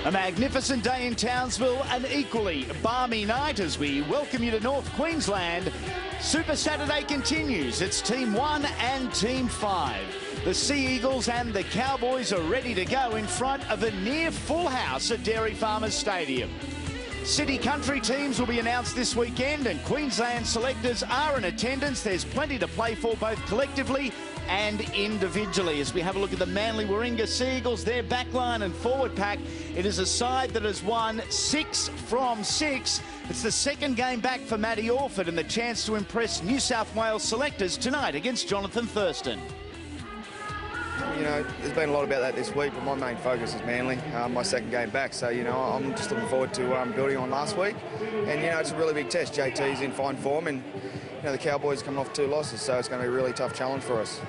A magnificent day in Townsville, an equally balmy night as we welcome you to North Queensland. Super Saturday continues. It's Team 1 and Team 5. The Sea Eagles and the Cowboys are ready to go in front of a near full house at Dairy Farmers Stadium. City Country teams will be announced this weekend and Queensland selectors are in attendance. There's plenty to play for both collectively and individually. As we have a look at the Manly Warringah Sea Eagles, their backline and forward pack, it is a side that has won 6 from 6. It's the second game back for Matty Orford and the chance to impress New South Wales selectors tonight against Jonathan Thurston. You know, there's been a lot about that this week, but my main focus is Manly, my second game back. So, you know, I'm just looking forward to building on last week. And, you know, it's a really big test. JT's in fine form and, you know, the Cowboys coming off 2 losses, so it's going to be a really tough challenge for us.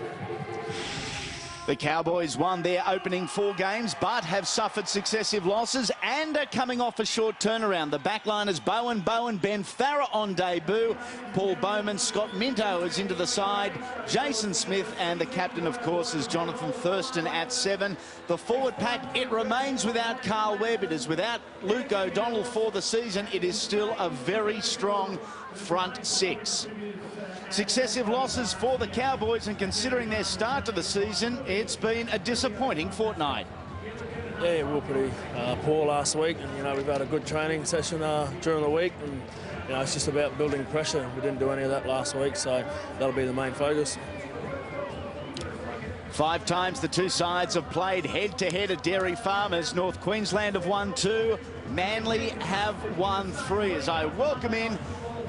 The Cowboys won their opening 4 games, but have suffered successive losses and are coming off a short turnaround. The backliners Bowen, Ben Farah on debut, Paul Bowman, Scott Minto is into the side, Jason Smith, and the captain, of course, is Jonathan Thurston at 7. The forward pack, it remains without Carl Webb. It is without Luke O'Donnell for the season. It is still a very strong front 6. Successive losses for the Cowboys, and considering their start to the season, it's been a disappointing fortnight. Yeah, we were pretty poor last week, and you know we've had a good training session during the week, and you know it's just about building pressure. We didn't do any of that last week, so that'll be the main focus. 5 times the 2 sides have played head-to-head at Dairy Farmers. North Queensland have won 2, Manly have won 3. As I welcome in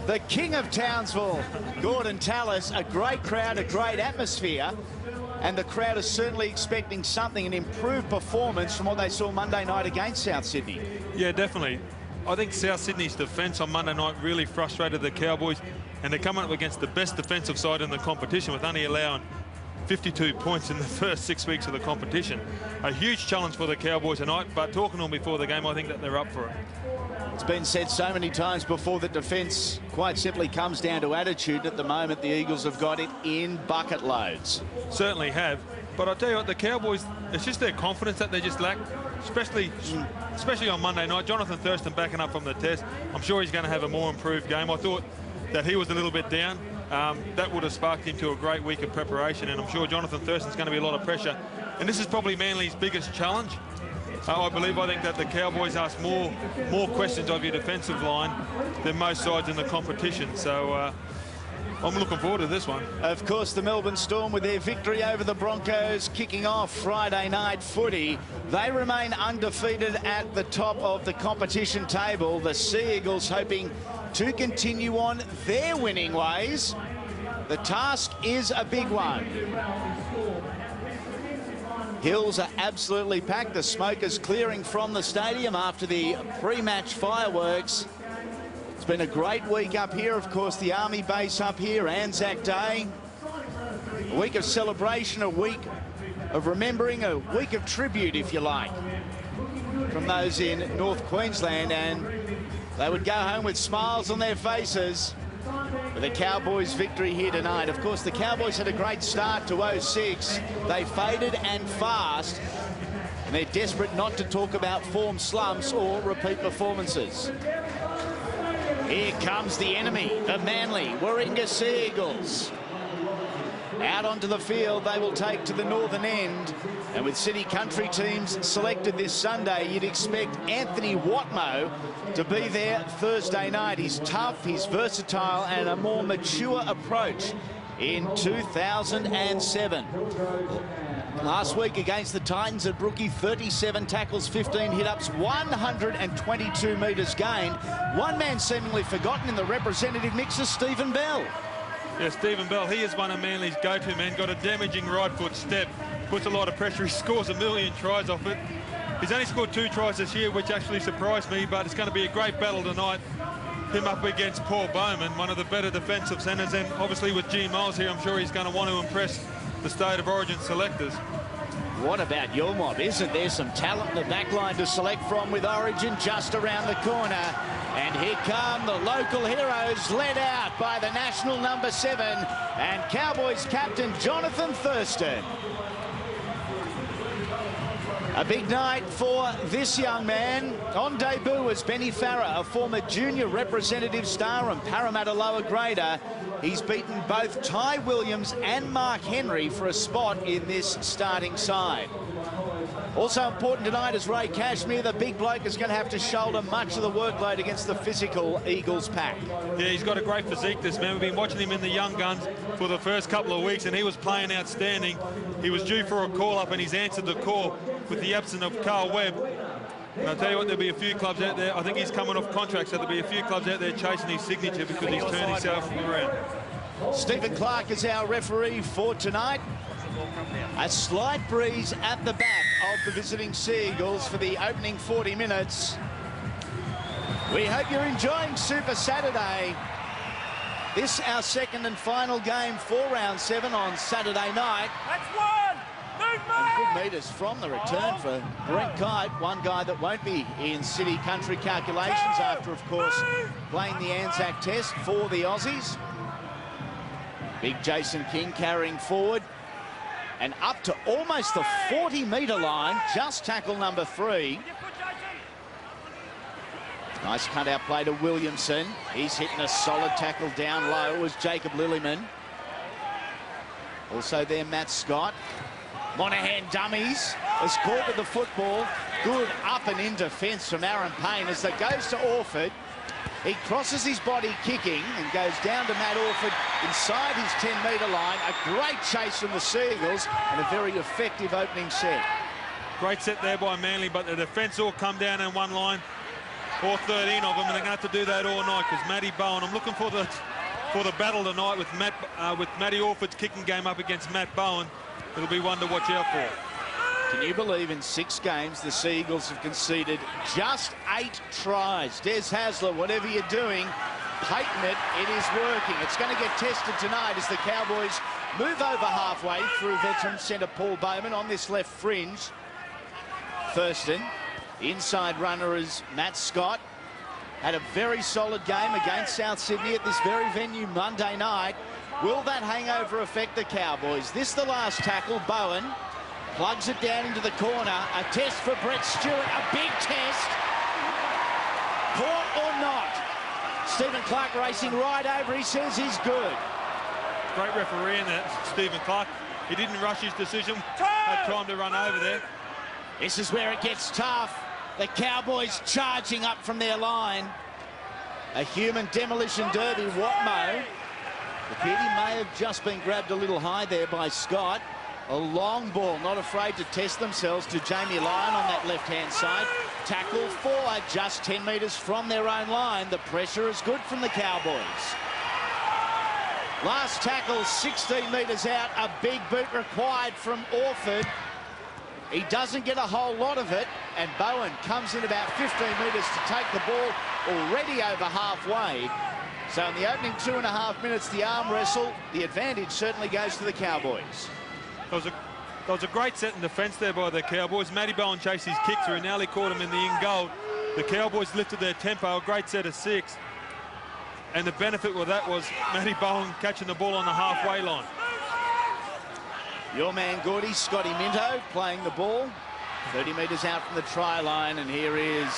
the King of Townsville, Gordon Tallis. A great crowd, a great atmosphere, and the crowd is certainly expecting something, an improved performance from what they saw Monday night against South Sydney. Yeah, definitely. I think South Sydney's defence on Monday night really frustrated the Cowboys, and they're coming up against the best defensive side in the competition with only allowing 52 points in the first 6 weeks of the competition. A huge challenge for the Cowboys tonight, but talking to them before the game, I think that they're up for it. It's been said so many times before that defence quite simply comes down to attitude. At the moment, the Eagles have got it in bucket loads. Certainly have. But I'll tell you what, the Cowboys, it's just their confidence that they just lack, especially on Monday night. Jonathan Thurston backing up from the test. I'm sure he's going to have a more improved game. I thought that he was a little bit down. That would have sparked him to a great week of preparation, and I'm sure Jonathan Thurston's going to be a lot of pressure. And this is probably Manly's biggest challenge. I think that the Cowboys ask more questions of your defensive line than most sides in the competition. So I'm looking forward to this one. Of course, the Melbourne Storm with their victory over the Broncos kicking off Friday night footy. They remain undefeated at the top of the competition table. The Sea Eagles hoping to continue on their winning ways. The task is a big one. Hills are absolutely packed. The smoke is clearing from the stadium after the pre-match fireworks. It's been a great week up here. Of course, the Army base up here, Anzac Day. A week of celebration, a week of remembering, a week of tribute, if you like, from those in North Queensland. And they would go home with smiles on their faces with a Cowboys victory here tonight. Of course, the Cowboys had a great start to 06. They faded and fast, and they're desperate not to talk about form slumps or repeat performances. Here comes the enemy, the Manly Warringah Sea Eagles. Out onto the field they will take to the northern end, and with City Country teams selected this Sunday, you'd expect Anthony Watmo to be there Thursday night. He's tough, he's versatile, and a more mature approach in 2007. Last week against the Titans at Brookie, 37 tackles, 15 hit-ups, 122 metres gained. One man seemingly forgotten in the representative mix is Stephen Bell. Yeah, Stephen Bell, he is one of Manly's go-to men. Got a damaging right foot step, puts a lot of pressure. He scores a million tries off it. He's only scored 2 tries this year, which actually surprised me, but it's going to be a great battle tonight. Him up against Paul Bowman, one of the better defensive centres, and obviously with G. Miles here, I'm sure he's going to want to impress the State of Origin selectors. What about your mob? Isn't there some talent in the back line to select from with Origin just around the corner? And here come the local heroes, led out by the national number 7 and Cowboys captain Jonathan Thurston. A big night for this young man. On debut was Benny Farah, a former junior representative star and Parramatta lower grader. He's beaten both Ty Williams and Mark Henry for a spot in this starting side. Also important tonight is Ray Cashmere. The big bloke is going to have to shoulder much of the workload against the physical Eagles pack. Yeah, he's got a great physique, this man. We've been watching him in the young guns for the first couple of weeks, and he was playing outstanding. He was due for a call-up, and he's answered the call with the absence of Carl Webb. And I'll tell you what, there'll be a few clubs out there. I think he's coming off contract, so there'll be a few clubs out there chasing his signature because he's turned himself around. Stephen Clark is our referee for tonight. A slight breeze at the back of the visiting Seagulls for the opening 40 minutes. We hope you're enjoying Super Saturday. This our second and final game for round 7 on Saturday night. That's one! And good meters from the return for Brent Kite, one guy that won't be in city country calculations after, of course, playing the Anzac Test for the Aussies. Big Jason King carrying forward. And up to almost the 40-metre line, just tackle number 3. Nice cut-out play to Williamson. He's hitting a solid tackle down low, was Jacob Lillyman. Also there, Matt Scott. Monahan dummies, has caught with the football. Good up and in defence from Aaron Payne as that goes to Orford. He crosses his body kicking and goes down to Matt Orford inside his 10-metre line. A great chase from the Seagulls and a very effective opening set. Great set there by Manly, but the defence all come down in one line, all 13 of them, and they're going to have to do that all night because Matty Bowen, I'm looking for the battle tonight with Matty Orford's kicking game up against Matt Bowen. It'll be one to watch out for. Can you believe in 6 games the Seagulls have conceded just 8 tries? Des Hasler, whatever you're doing, patent it, it is working. It's going to get tested tonight as the Cowboys move over halfway through veteran centre Paul Bowman on this left fringe. Thurston, inside runner is Matt Scott. Had a very solid game against South Sydney at this very venue Monday night. Will that hangover affect the Cowboys? This the last tackle, Bowen. Plugs it down into the corner. A test for Brett Stewart. A big test. Caught or not? Stephen Clark racing right over. He says he's good. Great referee in that, Stephen Clark. He didn't rush his decision. Had time to run over there. This is where it gets tough. The Cowboys charging up from their line. A human demolition derby. Watmo. Appeared he may have just been grabbed a little high there by Scott. A long ball, not afraid to test themselves, to Jamie Lyon on that left-hand side. Tackle forward, just 10 metres from their own line. The pressure is good from the Cowboys. Last tackle, 16 metres out. A big boot required from Orford. He doesn't get a whole lot of it, and Bowen comes in about 15 metres to take the ball, already over halfway. So in the opening 2.5 minutes, the arm wrestle, the advantage certainly goes to the Cowboys. There was a great set in defence there by the Cowboys. Matty Bowen chased his kick through, nearly caught him in the in-goal. The Cowboys lifted their tempo, a great set of 6. And the benefit with that was Matty Bowen catching the ball on the halfway line. Your man Gordy, Scotty Minto, playing the ball. 30 metres out from the try line, and here is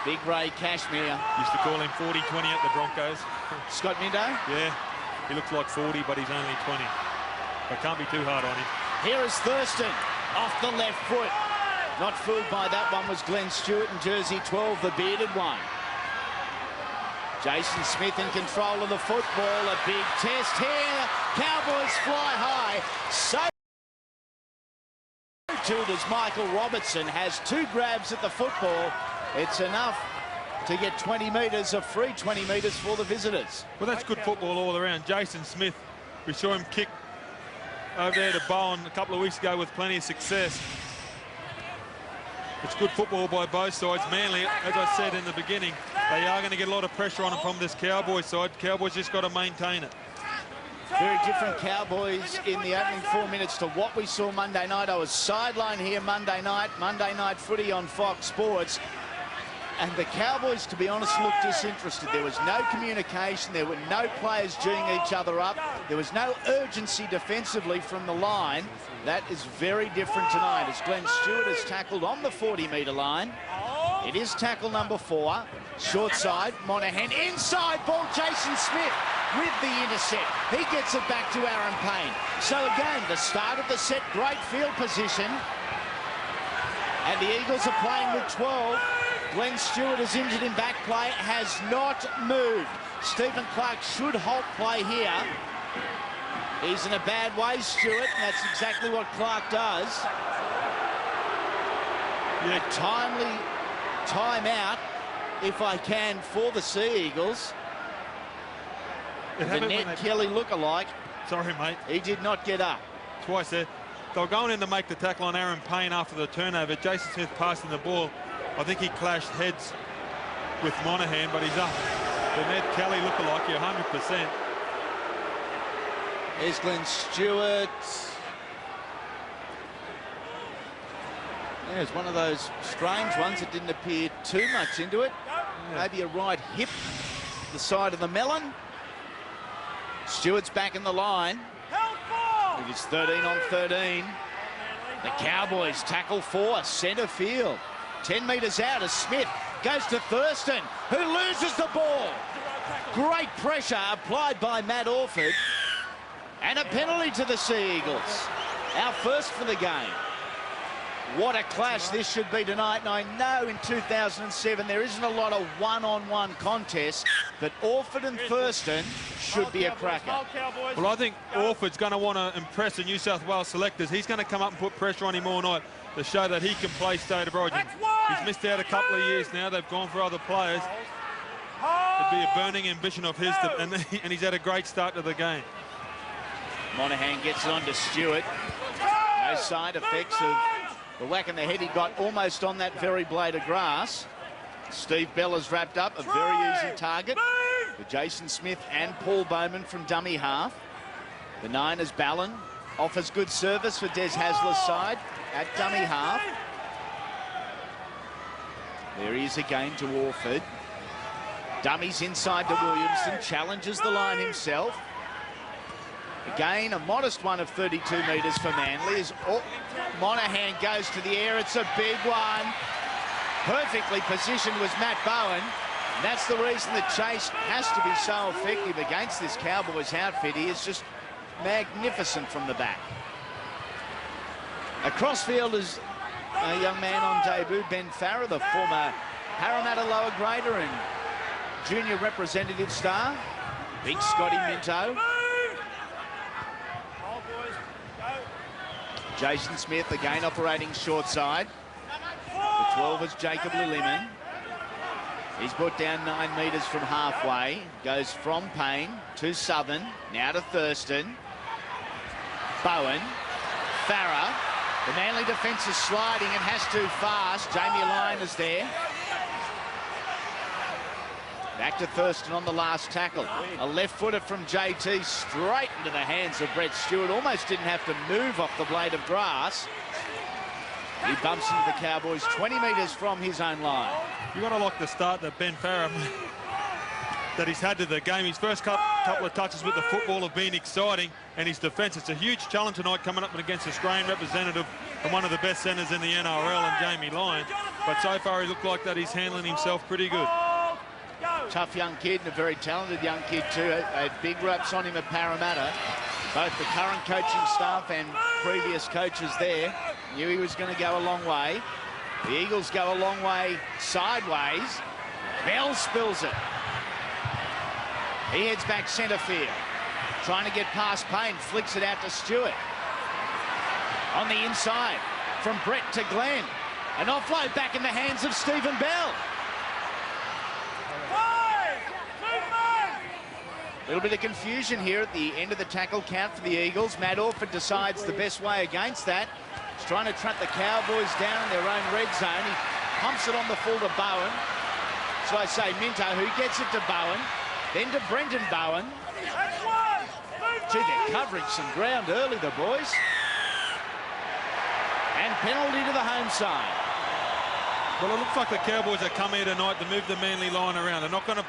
Big Ray Cashmere. Used to call him 40-20 at the Broncos. Scott Minto? Yeah, he looks like 40, but he's only 20. I can't be too hard on him. Here is Thurston off the left foot. Not fooled by that one was Glenn Stewart in jersey 12, the bearded one. Jason Smith in control of the football. A big test here. Cowboys fly high. So too does Michael Robertson. Has 2 grabs at the football. It's enough to get 20 metres, a free 20 metres for the visitors. Well, that's good football all around. Jason Smith, we saw him kick over there to Bowen a couple of weeks ago with plenty of success. It's good football by both sides. Manly, as I said in the beginning, they are going to get a lot of pressure on them from this Cowboys side. Cowboys just got to maintain it. Very different Cowboys in the opening 4 minutes to what we saw Monday night. I was sidelined here Monday night footy on Fox Sports. And the Cowboys, to be honest, looked disinterested. There was no communication. There were no players geeing each other up. There was no urgency defensively from the line. That is very different tonight as Glenn Stewart has tackled on the 40-metre line. It is tackle number 4. Short side, Monahan. Inside ball, Jason Smith with the intercept. He gets it back to Aaron Payne. So again, the start of the set, great field position. And the Eagles are playing with 12. Glenn Stewart is injured in back play, has not moved. Stephen Clark should halt play here. He's in a bad way, Stewart, and that's exactly what Clark does. A timely timeout, if I can, for the Sea Eagles. The Ned Kelly lookalike. Sorry, mate. He did not get up. Twice there. They were going in to make the tackle on Aaron Payne after the turnover. Jason Smith passing the ball. I think he clashed heads with Monahan, but he's up. The Ned Kelly lookalike, 100%. There's Glenn Stewart. Yeah, it's one of those strange ones that didn't appear too much into it. Yeah. Maybe a right hip, the side of the melon. Stewart's back in the line. It is 13 on 13. The Cowboys tackle 4, centre field. 10 metres out as Smith goes to Thurston, who loses the ball. Great pressure applied by Matt Orford. And a penalty to the Sea Eagles. Our first for the game. What a clash this should be tonight. And I know in 2007 there isn't a lot of one-on-one contests, but Orford and Thurston should be a cracker. Well, I think Orford's going to want to impress the New South Wales selectors. He's going to come up and put pressure on him all night to show that he can play State of Origin. He's missed out a couple of years now. They've gone for other players. It'd be a burning ambition of his, and he's had a great start to the game. Monahan gets it on to Stewart. No side effects of the whack in the head he got almost on that very blade of grass. Steve Bell has wrapped up a very easy target for Jason Smith and Paul Bowman from dummy half. The 9 is Ballon. Offers good service for Des Hasler's side at dummy half. There he is again to Orford. Dummies inside to Williamson. Challenges the line himself. Again, a modest one of 32 metres for Manly as Monahan goes to the air. It's a big one. Perfectly positioned was Matt Bowen. And that's the reason that Chase has to be so effective against this Cowboys outfit. He is just magnificent from the back. Across field is a young man on debut, Ben Farrer, the former Parramatta lower grader and junior representative star. Big Scotty Minto. Jason Smith again operating short side. The 12 is Jacob Lilliman. He's brought down 9 metres from halfway. Goes from Payne to Southern. Now to Thurston. Bowen. Farrer. The Manly defence is sliding and has to fast. Jamie Lyon is there. Back to Thurston on the last tackle. A left-footer from JT straight into the hands of Brett Stewart. Almost didn't have to move off the blade of grass. He bumps into the Cowboys 20 metres from his own line. You've got to like the start that Ben Farrer that he's had to the game. His first couple of touches with the football have been exciting, and his defence, it's a huge challenge tonight coming up against a Australian representative and one of the best centres in the NRL, and Jamie Lyon. But so far he looked like that he's handling himself pretty good. Tough young kid and a very talented young kid too. Had big reps on him at Parramatta. Both the current coaching staff and previous coaches there knew he was going to go a long way. The Eagles go a long way sideways. Bell spills it. He heads back centre field. Trying to get past Payne. Flicks it out to Stewart. On the inside from Brett to Glenn. An offload back in the hands of Stephen Bell. A little bit of confusion here at the end of the tackle count for the Eagles. Matt Orford decides the best way against that. He's trying to trap the Cowboys down in their own red zone. He pumps it on the full to Bowen. So I say Minto, who gets it to Bowen. Then to Brenton Bowen. Gee, they're covering some ground early, the boys. And penalty to the home side. Well, it looks like the Cowboys have come here tonight to move the Manly line around. They're not going to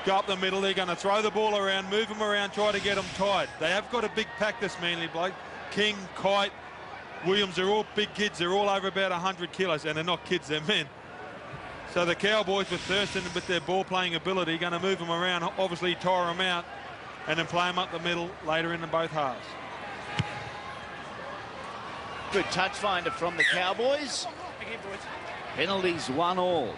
go up the middle. They're going to throw the ball around, move them around, try to get them tied. They have got a big pack, this Manly bloke. King, Kite, Williams, they're all big kids. They're all over about 100 kilos, and they're not kids, they're men. So the Cowboys with Thurston and with their ball-playing ability going to move them around, obviously tire them out, and then play them up the middle later in both halves. Good touch finder from the Cowboys. Penalties 1-all.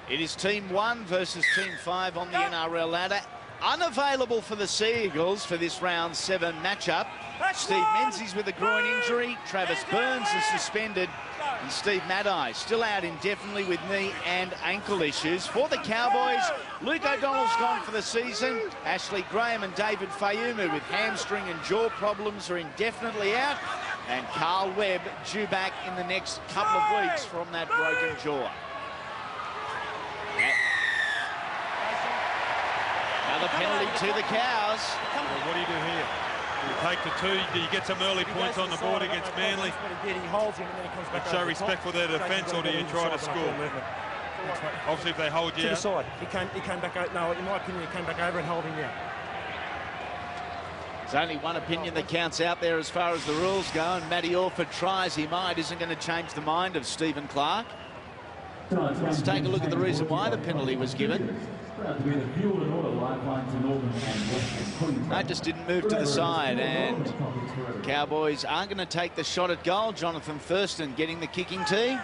It is Team 1 versus Team 5 on the NRL ladder. Unavailable for the Sea Eagles for this round 7 matchup. Steve Menzies with a groin injury. Travis Burns is suspended. And Steve Maddai still out indefinitely with knee and ankle issues. For the Cowboys, Luke O'Donnell's gone for the season. Ashley Graham and David Fayumu with hamstring and jaw problems are indefinitely out. And Carl Webb due back in the next couple of weeks from that broken jaw. Another penalty to the Cows. Well, what do you do here? Do you take the 2? Do you get some early points on the board against Manly? And show respect for their defence, or do you try to score? Obviously, if they hold you to the out. side. He came back out. No, in my opinion, he came back over and held him out. There's only one opinion that counts out there as far as the rules go, and Matty Orford tries he might, isn't going to change the mind of Stephen Clark. Let's take a look at the reason why the penalty was given. That just didn't move to the side, and Cowboys aren't going to take the shot at goal. Jonathan Thurston getting the kicking tee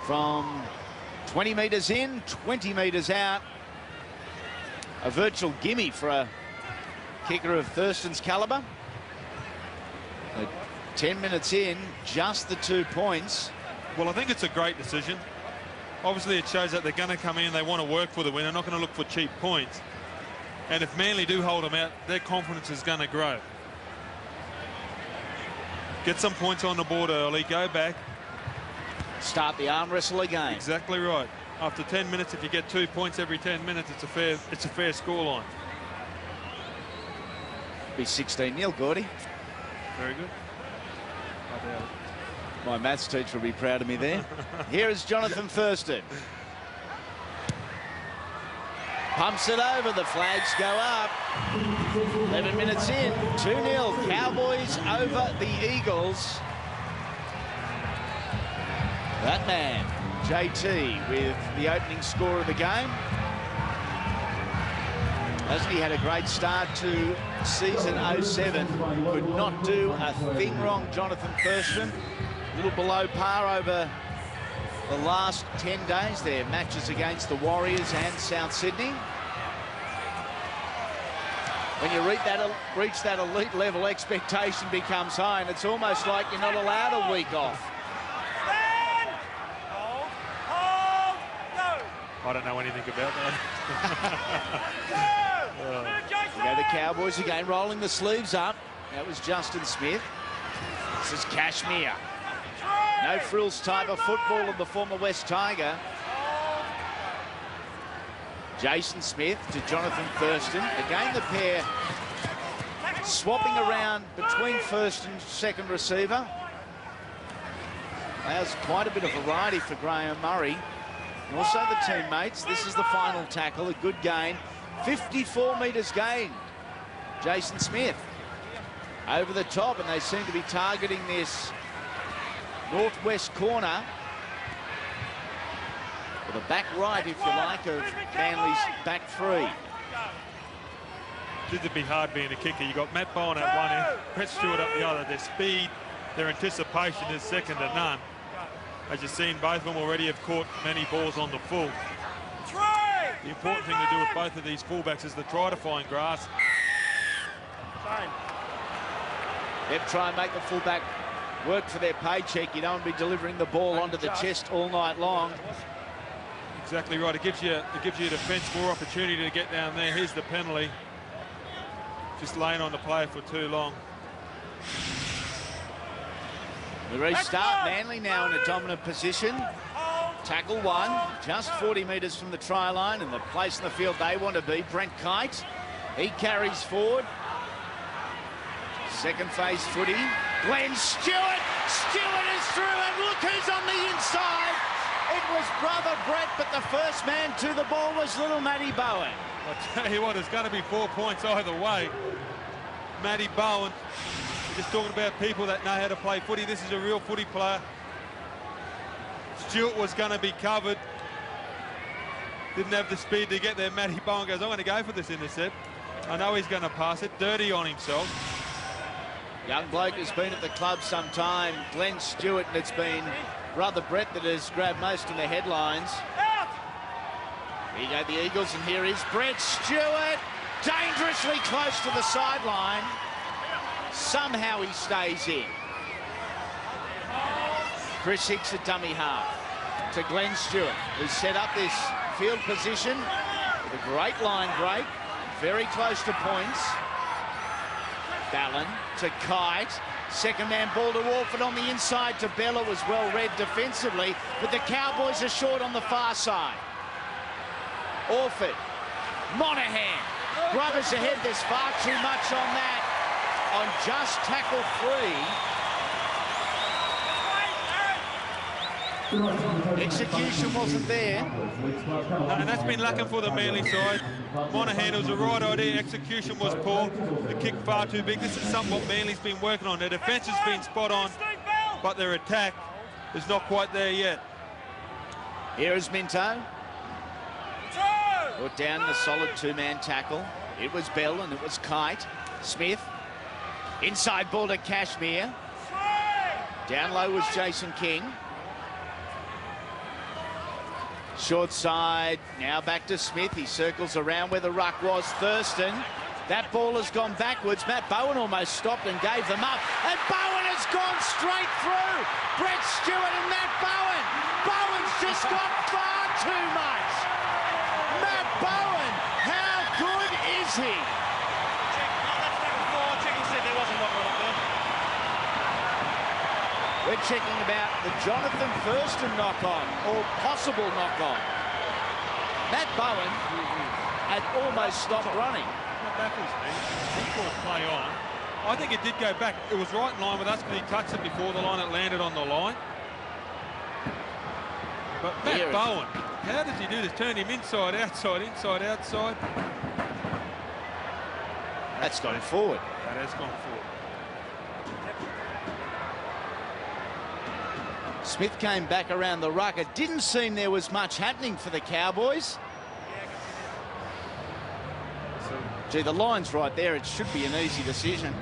from 20 metres in, 20 metres out. A virtual gimme for a kicker of Thurston's calibre. 10 minutes in, just the 2 points. Well, I think it's a great decision. Obviously, it shows that they're going to come in, they want to work for the win, they're not going to look for cheap points. And if Manly do hold them out, their confidence is going to grow. Get some points on the board early, go back. Start the arm wrestle again. Exactly right. After 10 minutes, if you get 2 points every 10 minutes, it's a fair scoreline. Be 16-0, Gordy. Very good. I doubt it. My maths teacher will be proud of me there. Here is Jonathan Thurston. Pumps it over, the flags go up. 11 minutes in, 2-0. Cowboys over the Eagles. That man, JT, with the opening score of the game. Hasn't he had a great start to season 07? Could not do a thing wrong, Jonathan Thurston. A little below par over the last 10 days there. Matches against the Warriors and South Sydney. When you reach that elite level, expectation becomes high, and it's almost like you're not allowed a week off. I don't know anything about that. Okay, the Cowboys again rolling the sleeves up. That was Justin Smith. This is Cashmere. No frills type of football of the former West Tiger. Jason Smith to Jonathan Thurston. Again, the pair swapping around between first and second receiver. There's quite a bit of variety for Graham Murray. And also the teammates. This is the final tackle, a good gain. 54 metres gained. Jason Smith over the top, and they seem to be targeting this northwest corner, or the back right, if you like, of Manly's back three. It'd be hard being a kicker. You got Matt Bowen at one end, Brett Stewart up the other. Their speed, their anticipation is second to none. As you've seen, both of them already have caught many balls on the full. The important thing to do with both of these fullbacks is to try to find grass. They'll try and make the fullback work for their paycheck. You don't want to be delivering the ball onto the chest all night long. Exactly right. It gives your defence more opportunity to get down there. Here's the penalty. Just laying on the player for too long. The restart, Manly now in a dominant position. Tackle one, just 40 metres from the try line, and the place in the field they want to be. Brent Kite, he carries forward. Second phase footy. Glenn Stewart. Stewart is through, and look who's on the inside. It was brother Brett, but the first man to the ball was little Matty Bowen. I tell you what, it's going to be 4 points either way. Matty Bowen, we're just talking about people that know how to play footy. This is a real footy player. Stewart was going to be covered. Didn't have the speed to get there. Matty Bowen goes, I'm going to go for this intercept. I know he's going to pass it. Dirty on himself. Young bloke who's been at the club some time, Glenn Stewart, and it's been brother Brett that has grabbed most of the headlines. Here you go, the Eagles, and here is Brett Stewart, dangerously close to the sideline. Somehow he stays in. Chris Hicks at dummy half to Glenn Stewart, who's set up this field position with a great line break, very close to points. Ballon to Kite. Second man ball to Orford on the inside to Bella, was well read defensively, but the Cowboys are short on the far side. Orford, Monahan, Grubbers ahead. There's far too much on that. On just tackle 3. Execution wasn't there. No, and that's been lacking for the Manly side. Monahan, it was the right idea. Execution was poor. The kick far too big. This is something what Manly's been working on. Their defence has been spot on, but their attack is not quite there yet. Here is Minto. Put down the solid 2-man tackle. It was Bell and it was Kite. Smith. Inside ball to Cashmere. Down low was Jason King. Short side, now back to Smith. He circles around where the ruck was. Thurston. That ball has gone backwards. Matt Bowen almost stopped and gave them up. And Bowen has gone straight through. Brett Stewart and Matt Bowen. Bowen's just got far too much. Matt Bowen, how good is he? We're checking about the Jonathan Thurston knock-on, or possible knock-on. Matt Bowen had almost stopped running. He called play on. I think it did go back. It was right in line with us because he touched it before the line. It landed on the line. But Matt Bowen, how does he do this? Turn him inside, outside, inside, outside. That's gone forward. That has gone forward. Smith came back around the ruck. It didn't seem there was much happening for the Cowboys. Gee, the line's right there. It should be an easy decision.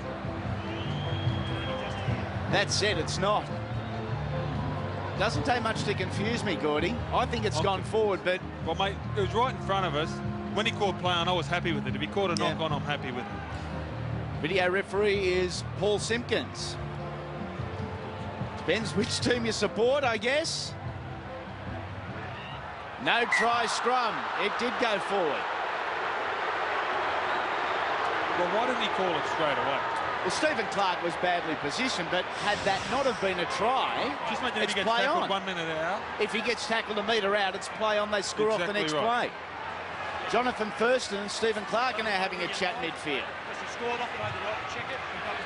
That said, it's not. Doesn't take much to confuse me, Gordy. I think it's gone forward, but... Well, mate, it was right in front of us. When he called play on, I was happy with it. If he called a knock-on, I'm happy with it. Video referee is Paul Simpkins. Depends which team you support, I guess. No try scrum. It did go forward. Well, why didn't he call it straight away? Well, Stephen Clark was badly positioned, but had that not have been a try, just imagine if he gets play tackled on. 1 minute out. If he gets tackled a metre out, it's play on. They score off the next play. Jonathan Thurston and Stephen Clark are now having a chat midfield. Scored off the right, check it,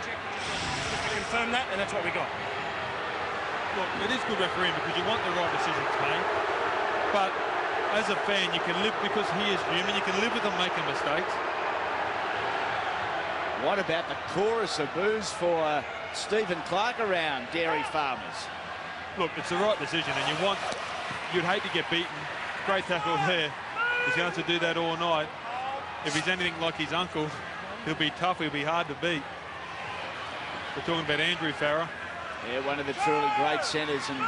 just to confirm that, and that's what we got. Look, it is good refereeing because you want the right decisions made. But as a fan, you can live, because he is human, you can live with him making mistakes. What about the chorus of boos for Stephen Clark around Dairy Farmers? Look, it's the right decision, and you'd hate to get beaten. Great tackle there. He's going to do that all night. If he's anything like his uncle, he'll be tough, he'll be hard to beat. We're talking about Andrew Farah. Yeah, one of the truly great centres and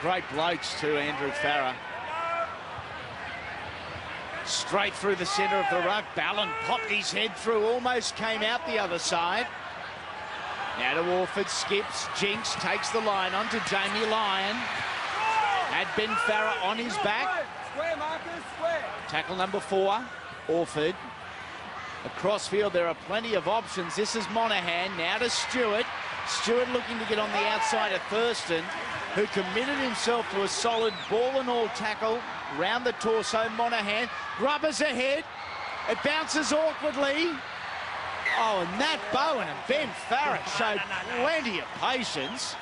great blokes too, Andrew Farah. Straight through the centre of the ruck. Ballon popped his head through, almost came out the other side. Now to Orford, skips, jinks, takes the line on to Jamie Lyon. Had Ben Farah on his back. Square, Marcus, square. Tackle number 4, Orford. Across field, there are plenty of options. This is Monahan, now to Stewart. Stewart looking to get on the outside of Thurston, who committed himself to a solid ball and all tackle round the torso. Monahan, Grubbers ahead. It bounces awkwardly. Oh, and Nat Bowen and Ben Farah showed plenty of patience.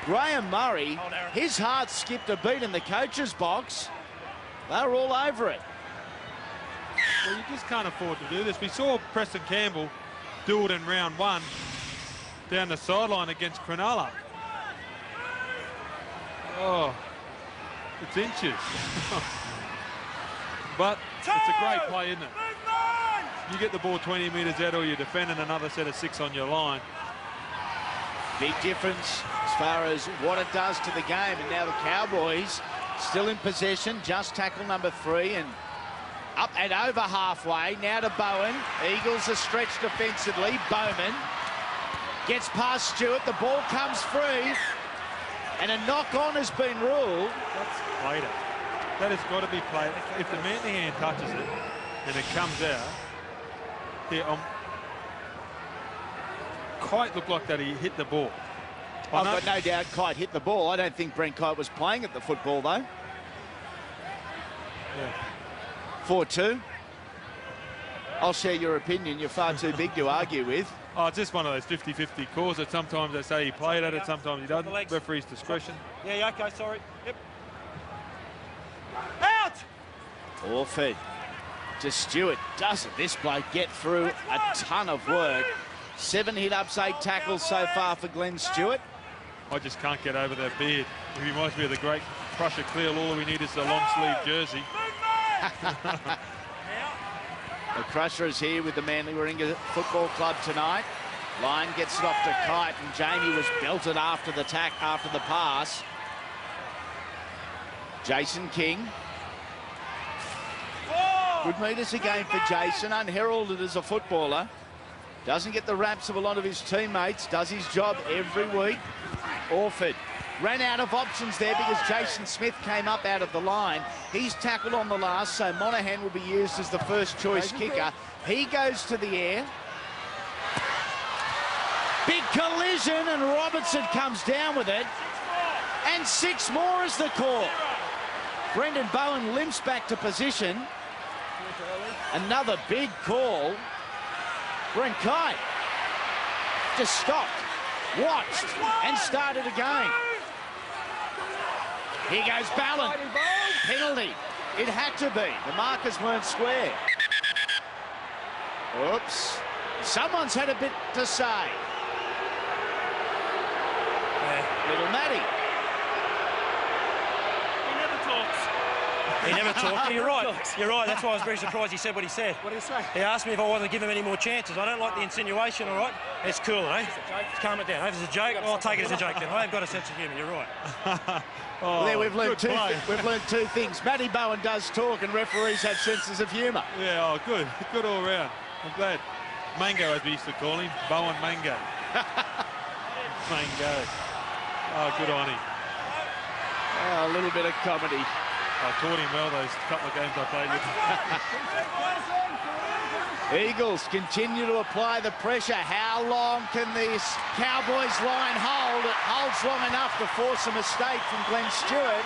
Graham Murray, his heart skipped a beat in the coach's box. They were all over it. Well, you just can't afford to do this. We saw Preston Campbell do it in round 1 down the sideline against Cronulla. Oh, it's inches. But it's a great play, isn't it? You get the ball 20 metres out, or you're defending another set of 6 on your line. Big difference as far as what it does to the game. And now the Cowboys still in possession, just tackle number 3 and up and over halfway. Now to Bowen. Eagles are stretched defensively. Bowman gets past Stewart. The ball comes free. And a knock-on has been ruled. That's played it. That has got to be played. If the Manly hand touches it and it comes out, here, Kite looked like that he hit the ball. I've got no doubt Kite hit the ball. I don't think Brent Kite was playing at the football, though. Yeah. 4-2. I'll share your opinion. You're far too big to argue with. Oh, it's just one of those 50-50 calls that sometimes they say he played at it, sometimes he doesn't. Referee's discretion. Yeah, okay, sorry. Yep. Out! Orford to Stewart. Doesn't this bloke get through a ton of work? 7 hit-ups, 8 tackles so far for Glenn Stewart. I just can't get over that beard. It reminds me of the great Crusher Clear. All we need is the long-sleeve jersey. The Crusher is here with the Manly Warringah Football Club tonight. Lyon gets it off to Kite, and Jamie was belted after the pass. Jason King. Good metres again for Jason, unheralded as a footballer. Doesn't get the raps of a lot of his teammates, does his job every week. Orford ran out of options there because Jason Smith came up out of the line. He's tackled on the last, so Monaghan will be used as the first choice kicker. He goes to the air. Big collision, and Robertson comes down with it. And 6 more is the call. Brendan Bowen limps back to position. Another big call. Brent Kite just stopped, watched, and started again. Here goes Ballon. Penalty. It had to be. The markers weren't square. Oops. Someone's had a bit to say. Little Matty. He never talked. You're right. You're right. That's why I was very surprised he said what he said. What did he say? He asked me if I wanted to give him any more chances. I don't like the insinuation, all right? It's cool, eh? Calm it down. If it's a joke, I'll take it as a joke then. I have got a sense of humour. You're right. Well, there we've learned two things. Matty Bowen does talk, and referees have senses of humour. Yeah, oh, good. Good all round. I'm glad. Mango, as we used to call him. Bowen Mango. Mango. Oh, good on him. Oh, a little bit of comedy. I taught him well those couple of games I played with him. Eagles continue to apply the pressure. How long can this Cowboys line hold? It holds long enough to force a mistake from Glenn Stewart.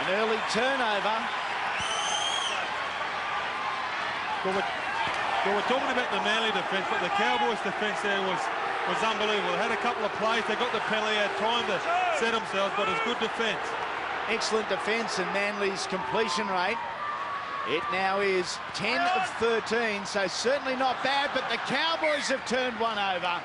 An early turnover. Well, we're talking about the Manly defence, but the Cowboys defence there was unbelievable. They had a couple of plays. They got the penalty, had time to set themselves, but it was good defence. Excellent defence, and Manly's completion rate. It now is 10 of 13, so certainly not bad, but the Cowboys have turned one over.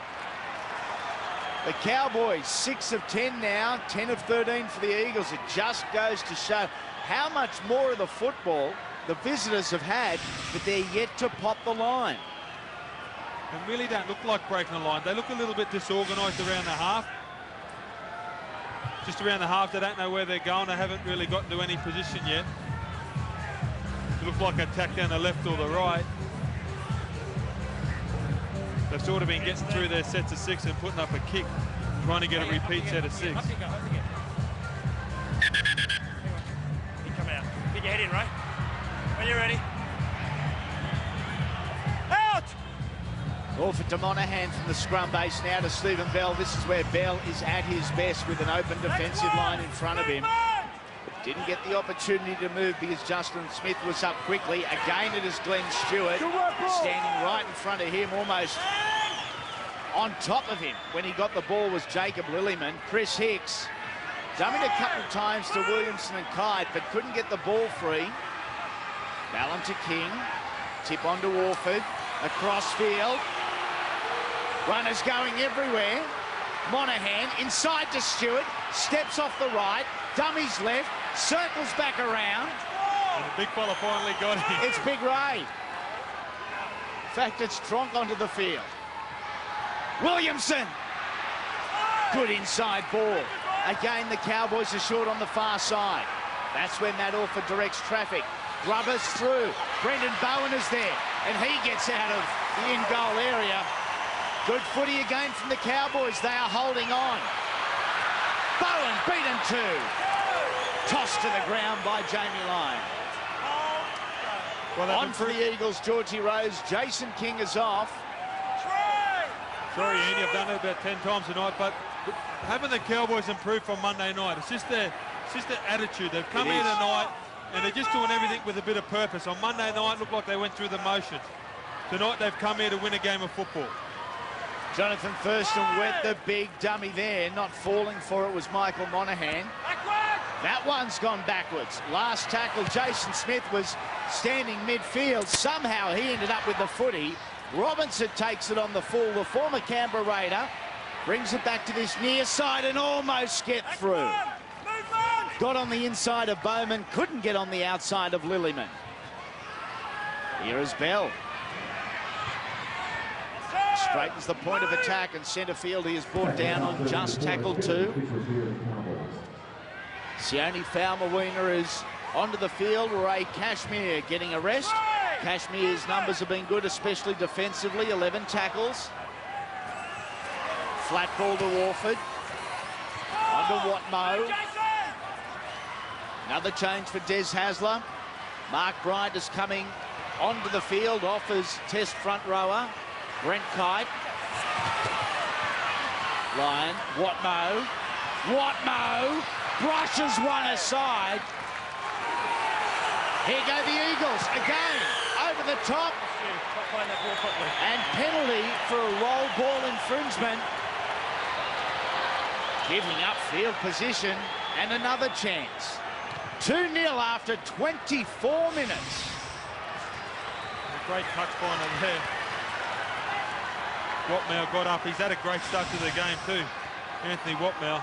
The Cowboys, 6 of 10 now, 10 of 13 for the Eagles. It just goes to show how much more of the football the visitors have had, but they're yet to pop the line. And really don't look like breaking the line. They look a little bit disorganised around the half. Just around the half, they don't know where they're going. They haven't really gotten to any position yet. It looks like attack down the left or the right. They've sort of been getting through their sets of 6 and putting up a kick, trying to get a repeat set of 6. You come out. Get your head in, Ray. When you're ready. Out! Orford to Monaghan from the scrum base, now to Stephen Bell. This is where Bell is at his best with an open defensive line in front of him. Didn't get the opportunity to move because Justin Smith was up quickly. Again, it is Glenn Stewart standing right in front of him, almost On top of him, when he got the ball, was Jacob Lillyman. Chris Hicks dummied a couple of times to Williamson and Kite, but couldn't get the ball free. Ballon to King. Tip onto Warford. Across field. Runners going everywhere. Monahan inside to Stewart. Steps off the right. Dummies left. Circles back around. And the big fella finally got him. It's Big Ray. In fact, it's Tronk onto the field. Williamson. Good inside ball. Again, the Cowboys are short on the far side. That's when Matt Orford directs traffic. Grubbers through. Brendan Bowen is there, and he gets out of the in-goal area. Good footy again from the Cowboys. They are holding on. Bowen beaten two. Tossed to the ground by Jamie Lyon. Well, on for the Eagles, Georgie Rose. Jason King is off. Sorry, Andy, I've done it about 10 times tonight, but having the Cowboys improve from Monday night, it's just their attitude. They've come here tonight and they're just doing everything with a bit of purpose. On Monday night, it looked like they went through the motions. Tonight, they've come here to win a game of football. Jonathan Thurston wet the big dummy there. Not falling for it was Michael Monahan. That one's gone backwards. Last tackle, Jason Smith was standing midfield. Somehow he ended up with the footy. Robinson takes it on the full. The former Canberra Raider brings it back to this near side and almost get through. Got on the inside of Bowman, couldn't get on the outside of Lillyman. Here is Bell. Straightens the point of attack, and centre field he is brought down on just tackle 2. Sione Faumawina is onto the field. Ray Cashmere getting a rest. Cashmere's numbers have been good, especially defensively. 11 tackles. Flat ball to Warford. Onto Watmo. Another change for Des Hasler. Mark Bryant is coming onto the field, offers test front rower. Brent Kite. Lyon. Watmo. Watmo brushes one aside. Here go the Eagles again. Over the top. And penalty for a roll ball infringement. Giving up field position and another chance. 2-0 after 24 minutes. A great touch finder there. Watmow got up. He's had a great start to the game too. Anthony Watmow,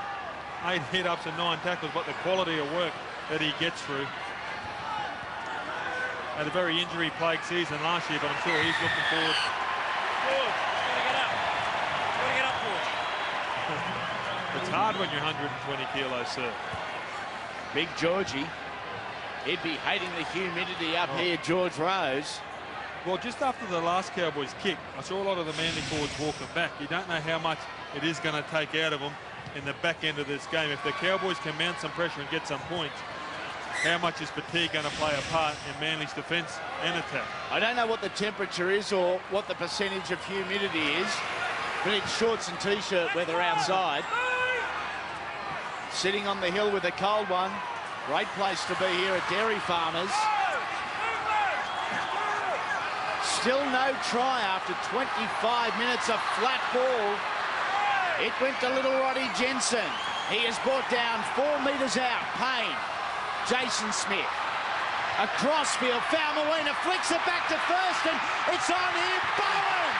8 hit-ups and 9 tackles, but the quality of work that he gets through. Had a very injury-plagued season last year, but I'm sure he's looking forward. George, gotta get up. Gotta get up, George. It's hard when you're 120 kilos, sir. Big Georgie. He'd be hating the humidity up here, George Rose. Well, just after the last Cowboys kick, I saw a lot of the Manly forwards walking back. You don't know how much it is going to take out of them in the back end of this game. If the Cowboys can mount some pressure and get some points, how much is fatigue going to play a part in Manly's defence and attack? I don't know what the temperature is or what the percentage of humidity is, but it's shorts and t-shirt weather outside. Sitting on the hill with a cold one. Great place to be here at Dairy Farmers. Still no try after 25 minutes of flat ball. It went to little Roddy Jensen. He is brought down 4 metres out. Payne. Jason Smith. Across field. Faumawina flicks it back to Thurston. It's on here. Bowen!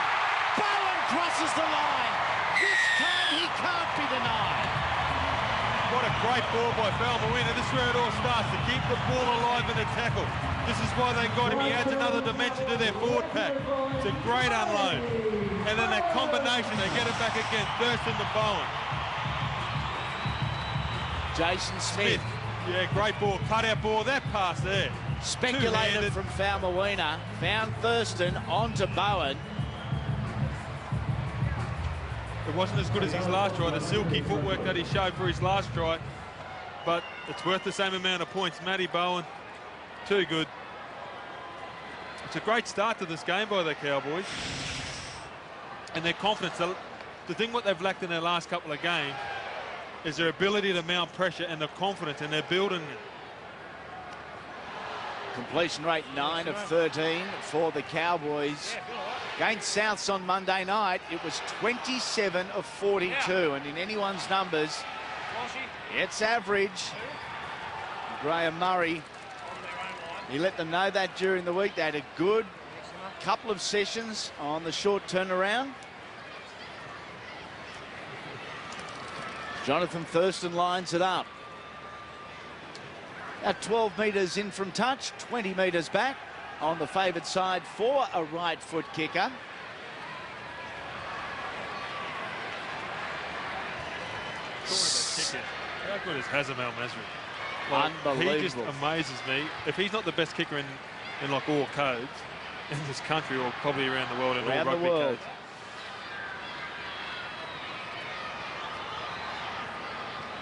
Bowen crosses the line. This time he can't be denied. What a great ball by Faumawina. This is where it all starts, to keep the ball alive in the tackle. This is why they got him. He adds another dimension to their forward pack. It's a great unload. And then that combination, they get it back again. Thurston to Bowen. Jason Smith. Yeah, great ball. Cut-out ball. That pass there. Speculated from Faumawina. Found Thurston onto Bowen. It wasn't as good as his last try, the silky footwork that he showed for his last try, but it's worth the same amount of points. Matty Bowen, too good. It's a great start to this game by the Cowboys. And their confidence. The thing what they've lacked in their last couple of games is their ability to mount pressure and the confidence, and they're building it. Completion rate 9 of 13 for the Cowboys. Against Souths on Monday night, it was 27 of 42. And in anyone's numbers, it's average. Graham Murray, he let them know that during the week. They had a good couple of sessions on the short turnaround. Jonathan Thurston lines it up. At 12 metres in from touch, 20 metres back on the favoured side for a right foot kicker. How good is Hazem Al-Masri? Like, Unbelievable. he just amazes me. If he's not the best kicker in like all codes in this country, or probably around the world in all rugby codes.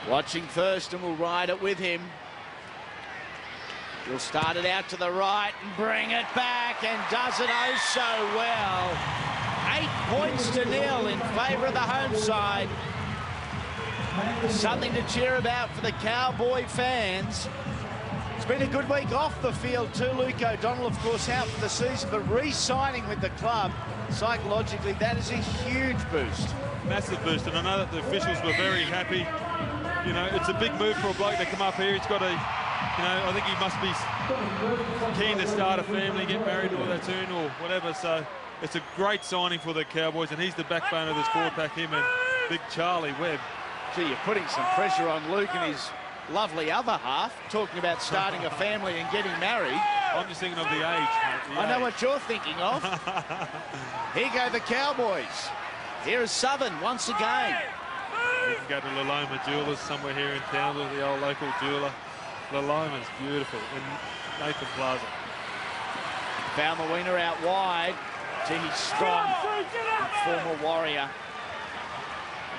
Watching Thurston, will ride it with him. He'll start it out to the right and bring it back, and does it oh so well. 8-0 in favour of the home side. Something to cheer about for the Cowboy fans. It's been a good week off the field too. Luke O'Donnell, of course, out for the season, but re-signing with the club, psychologically, that is a huge boost. Massive boost, and I know that the officials were very happy. You know, it's a big move for a bloke to come up here. He's got a, you know, I think he must be keen to start a family, get married or that soon or whatever. So it's a great signing for the Cowboys, and he's the backbone of this forward pack, him and big Charlie Webb. Gee, you're putting some pressure on Luke and his lovely other half, talking about starting a family and getting married. I'm just thinking of the age, mate. I know what you're thinking of. Here go the Cowboys. Here is Southern once again. You can go to Laloma Jewelers somewhere here in Townsville, the old local jeweler. Laloma's beautiful in Nathan Plaza. Found the winner out wide. Gee, he's strong. Former Warrior.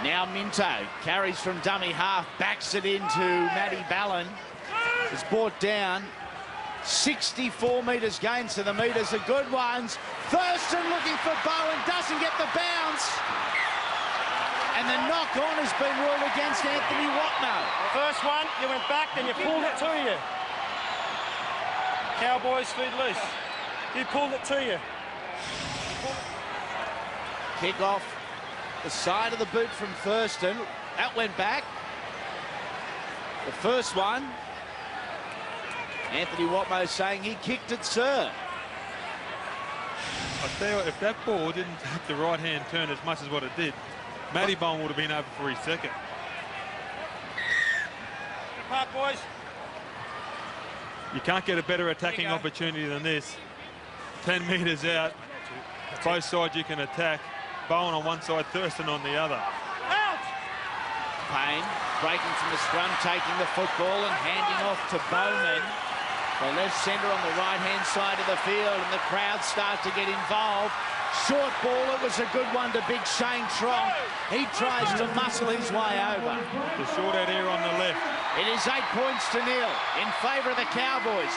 Now Minto carries from dummy half, backs it into Matty Ballon. It's brought down. 64 metres gained, so the metres are good ones. Thurston looking for Bowen, doesn't get the bounce. And the knock-on has been ruled against Anthony Watno. First one, you went back, then you pulled it to you. Cowboys feet loose. You pulled it to you. Kick off the side of the boot from Thurston. That went back. The first one, Anthony Watmo saying he kicked it, sir. I tell you what, if that ball didn't take the right-hand turn as much as what it did, Matty Bone would have been over for his second. Good part, boys. You can't get a better attacking opportunity than this. 10 metres out, both sides you can attack. Bowen on one side, Thurston on the other. Out! Payne breaking from the scrum, taking the football and handing off to Bowman. The left centre on the right-hand side of the field, and the crowd start to get involved. Short ball, it was a good one to big Shane Tronk. He tries to muscle his way over. The short out here on the left. It is 8-0 in favour of the Cowboys.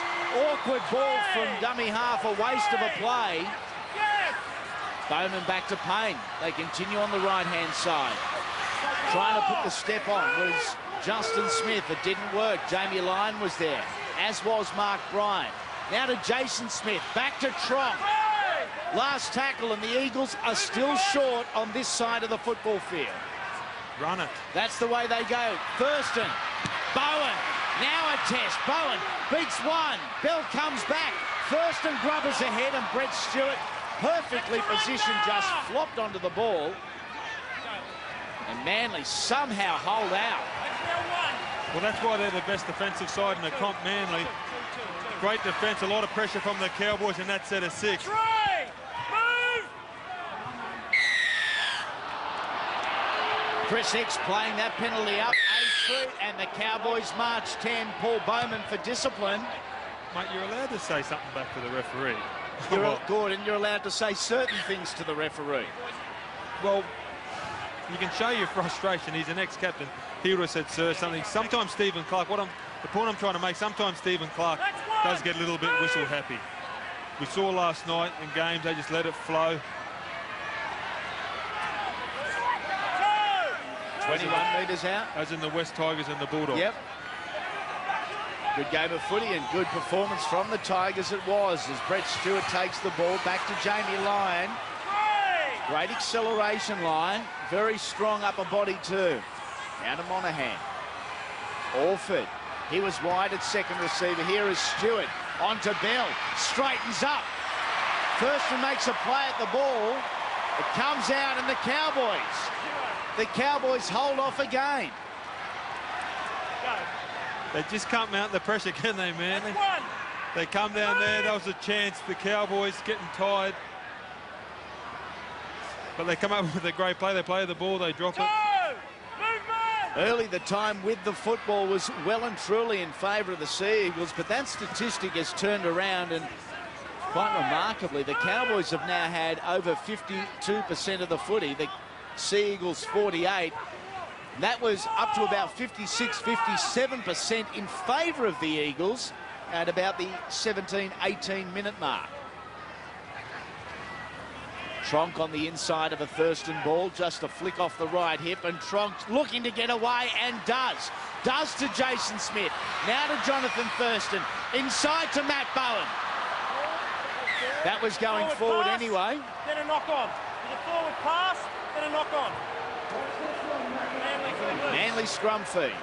Awkward ball from dummy half, a waste of a play. Bowman back to Payne. They continue on the right-hand side. Trying to put the step on was Justin Smith. It didn't work. Jamie Lyon was there, as was Mark Bryant. Now to Jason Smith. Back to Tronk. Last tackle, and the Eagles are still short on this side of the football field. Run it. That's the way they go. Thurston. Bowen. Now a test. Bowen beats one. Bell comes back. Thurston grubbers ahead, and Brett Stewart, perfectly positioned, just flopped onto the ball. And Manly somehow hold out. Well, that's why they're the best defensive side in the comp, Manly. Great defence, a lot of pressure from the Cowboys in that set of 6. Chris Hicks playing that penalty up, 8-3, and the Cowboys march 10. Paul Bowman for discipline. Mate, you're allowed to say something back to the referee. Gordon, you're allowed to say certain things to the referee. Well, you can show your frustration. He's an ex-captain. He would have said, sir, something. Sometimes Stephen Clark, the point I'm trying to make, sometimes Stephen Clark does get a little bit whistle-happy. We saw last night in games, they just let it flow. 21 metres out. As in the West Tigers and the Bulldogs. Yep. Good game of footy and good performance from the Tigers it was as Brett Stewart takes the ball back to Jamie Lyon. Great acceleration line. Very strong upper body too. Now to Monaghan. Orford. He was wide at second receiver. Here is Stewart. On to Bell. Straightens up. Thurston makes a play at the ball. It comes out and the Cowboys hold off again. They just can't mount the pressure, can they, man? They come down there. That was a chance. The Cowboys getting tired. But they come up with a great play. They play the ball. They drop it. Early the time with the football was well and truly in favour of the Sea Eagles, but that statistic has turned around and quite remarkably, the Cowboys have now had over 52% of the footy. The Sea Eagles 48. That was up to about 56, 57% in favour of the Eagles at about the 17, 18-minute mark. Tronk on the inside of a Thurston ball, just a flick off the right hip, and Tronk looking to get away and does. Does to Jason Smith. Now to Jonathan Thurston. Inside to Matt Bowen. That was going forward anyway. Then a knock on. With a forward pass, then a knock on. Manly scrum feed.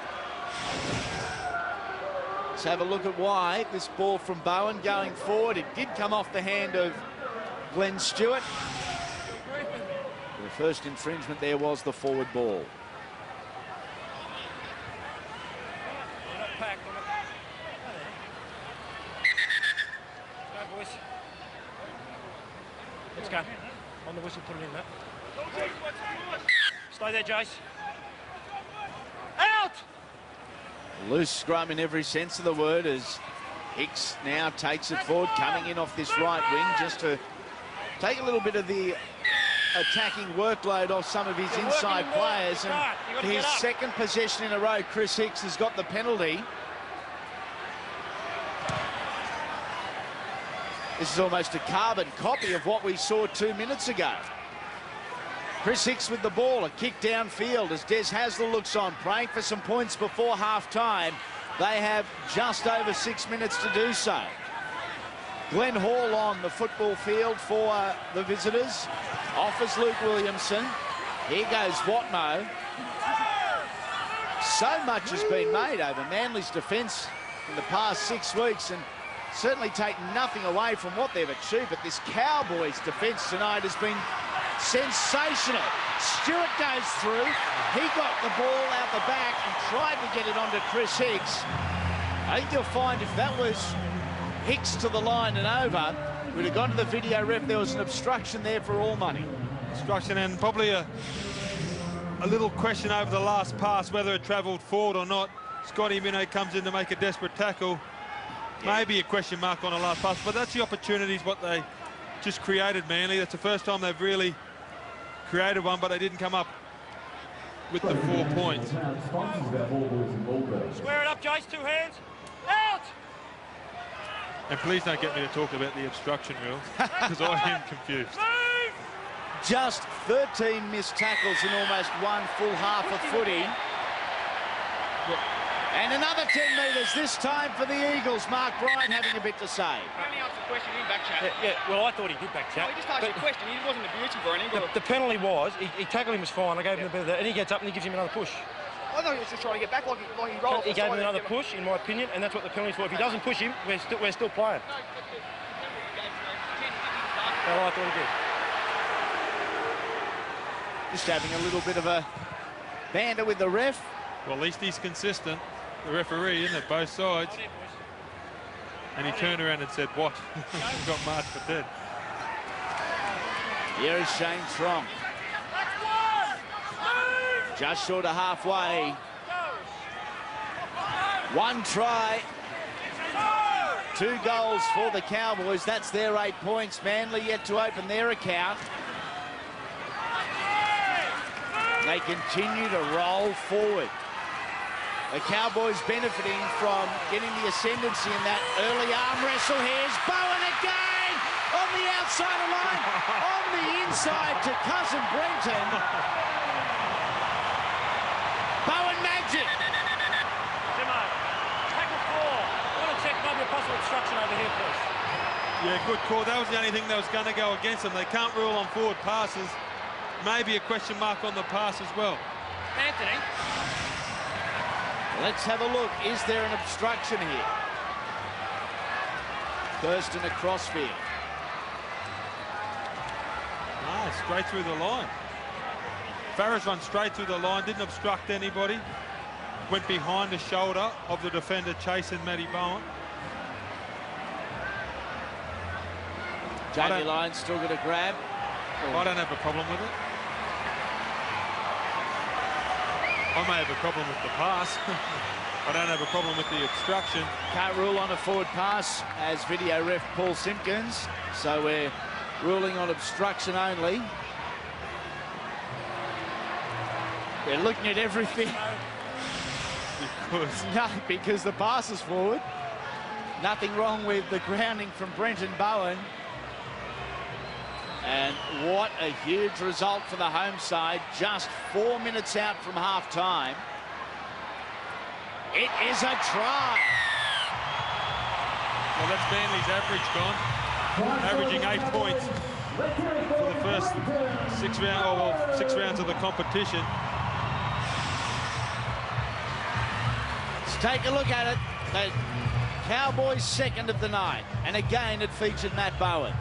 Let's have a look at why this ball from Bowen going forward. It did come off the hand of Glenn Stewart. The first infringement there was the forward ball. Go, boys. Let's go. On the whistle, put it in, Matt. Stay there, Jace. Out! Loose scrum in every sense of the word as Hicks now takes it forward, coming in off this right wing just to take a little bit of the attacking workload off some of his inside players. And his second possession in a row, Chris Hicks has got the penalty. This is almost a carbon copy of what we saw 2 minutes ago. Chris Hicks with the ball, a kick downfield as Des Hasler looks on, praying for some points before half-time. They have just over 6 minutes to do so. Glenn Hall on the football field for the visitors. Offers Luke Williamson. Here goes Watmo. So much has been made over Manly's defence in the past 6 weeks, and certainly take nothing away from what they've achieved, but this Cowboys defence tonight has been sensational. Stewart goes through. He got the ball out the back and tried to get it onto Chris Hicks. I think you'll find if that was Hicks to the line and over, we'd have gone to the video ref. There was an obstruction there for all money. Obstruction and probably a little question over the last pass, whether it travelled forward or not. Scotty Minnow comes in to make a desperate tackle. Yeah. Maybe a question mark on the last pass, but that's the opportunities what they just created, Manly. That's the first time they've really created one, but they didn't come up with the 4 points. Square it up, Jace, 2 hands. Out! And please don't get me to talk about the obstruction rule, because I am confused. Just 13 missed tackles in almost one full half of footy. And another 10 metres this time for the Eagles. Mark Bryan having a bit to say. Only asked a question in back chat. Yeah, well, I thought he did back chat. No, he just asked you a question. He wasn't abusing for anything. The penalty was, he tackled him was fine. I gave him a bit of that, and he gets up and he gives him another push. I thought he was just trying to get back like he rolled. He gave him another push, in my opinion, and that's what the penalty's for. If he doesn't push him, we're still playing. Well, I thought he did. Just having a little bit of a banter with the ref. Well, at least he's consistent. The referee, isn't it, both sides. And he turned around and said, what? He got marked for dead. Here is Shane Tronk. Just short of halfway. 1 try. 2 goals for the Cowboys. That's their 8 points. Manly yet to open their account. They continue to roll forward. The Cowboys benefiting from getting the ascendancy in that early arm wrestle. Here's Bowen again on the outside of line, on the inside to Cousin Brenton. Bowen magic. Jimmo, tackle 4. obstruction over here, please. Yeah, good call. That was the only thing that was going to go against them. They can't rule on forward passes. Maybe a question mark on the pass as well. Anthony. Let's have a look. Is there an obstruction here? Thurston across field. Ah, straight through the line. Farris run straight through the line, didn't obstruct anybody. Went behind the shoulder of the defender chasing Matty Bowen. Jamie Lyons still got a grab. I don't have a problem with it. I may have a problem with the pass. I don't have a problem with the obstruction. Can't rule on a forward pass as video ref Paul Simpkins. So we're ruling on obstruction only. They're looking at everything. Because the pass is forward. Nothing wrong with the grounding from Brenton Bowen. And what a huge result for the home side, just 4 minutes out from half-time. It is a try. Well, that's Manly's average gone. Averaging 8 points for the first 6 rounds of the competition. Let's take a look at it. The Cowboys' second of the night. And again, it featured Matt Bowen.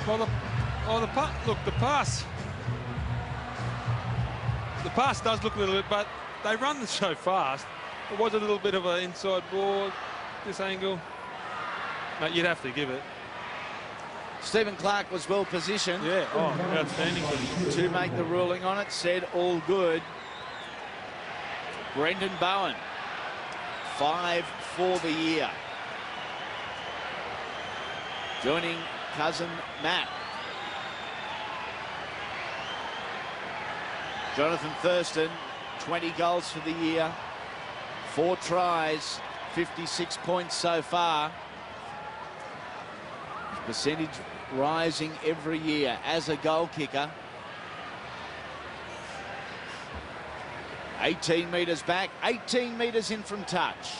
Well, the pass does look a little bit, but they run so fast. It was a little bit of an inside ball, this angle. But you'd have to give it. Stephen Clark was well positioned. Yeah, outstanding. To make the ruling on it, said all good. Brendan Bowen, 5 for the year. Joining cousin Matt. Jonathan Thurston, 20 goals for the year, 4 tries, 56 points so far. Percentage rising every year as a goal kicker. 18 metres back, 18 metres in from touch.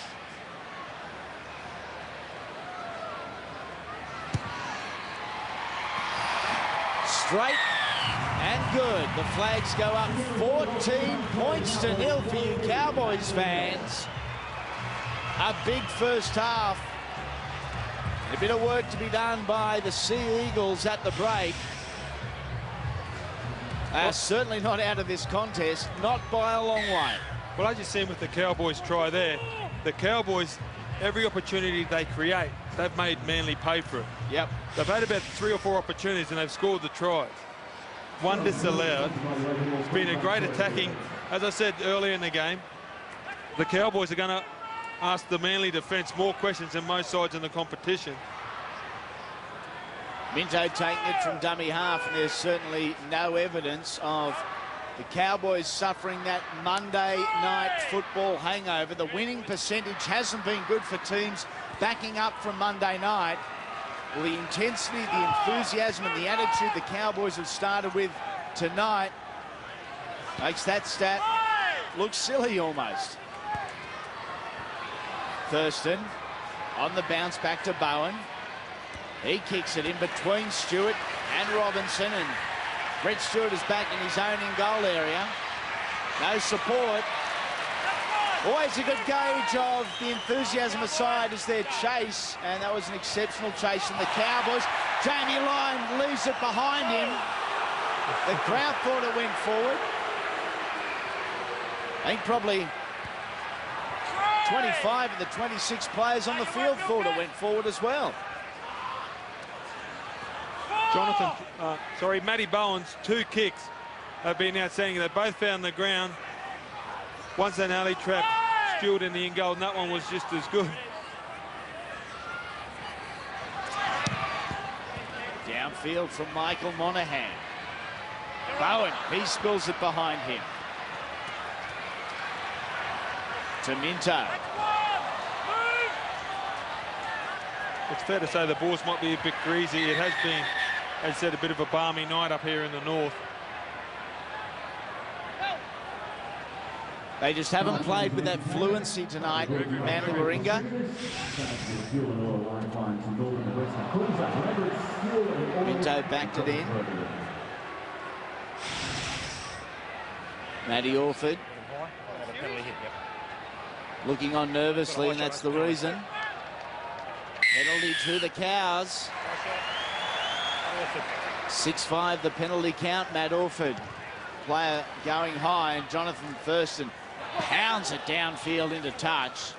Straight and good. The flags go up 14 points to 0 for you Cowboys fans. A big first half. A bit of work to be done by the Sea Eagles at the break. Certainly not out of this contest, not by a long way. Well, as you seen with the Cowboys try there, the Cowboys, every opportunity they create, they've made Manly pay for it. Yep. They've had about 3 or 4 opportunities and they've scored the tries. 1 disallowed. It's been a great attacking. As I said earlier in the game, the Cowboys are going to ask the Manly defence more questions than most sides in the competition. Minto taking it from dummy half, and there's certainly no evidence of the Cowboys suffering that Monday night football hangover. The winning percentage hasn't been good for teams backing up from Monday night. Well, the intensity, the enthusiasm and the attitude the Cowboys have started with tonight makes that stat look silly almost. Thurston on the bounce back to Bowen. He kicks it in between Stewart and Robinson, and Brett Stewart is back in his own in-goal area. No support. Always a good gauge of the enthusiasm aside as their chase, and that was an exceptional chase from the Cowboys. Jamie Lyon leaves it behind him. The crowd thought it went forward. I think probably 25 of the 26 players on the field thought it went forward as well. Matty Bowen's 2 kicks have been outstanding. They both found the ground. Once they nearly trapped Stewart in the in-goal, and that one was just as good. Downfield from Michael Monaghan. Bowen, he spills it behind him. To Minto. It's fair to say the balls might be a bit greasy. It has been, as I said, a bit of a balmy night up here in the north. They just haven't played with that fluency tonight, Manly Warringah. Minto backed it in. Matty Orford looking on nervously, and that's the reason. Penalty to the Cows. 6-5 the penalty count. Matt Orford, player going high, and Jonathan Thurston pounds it downfield into touch.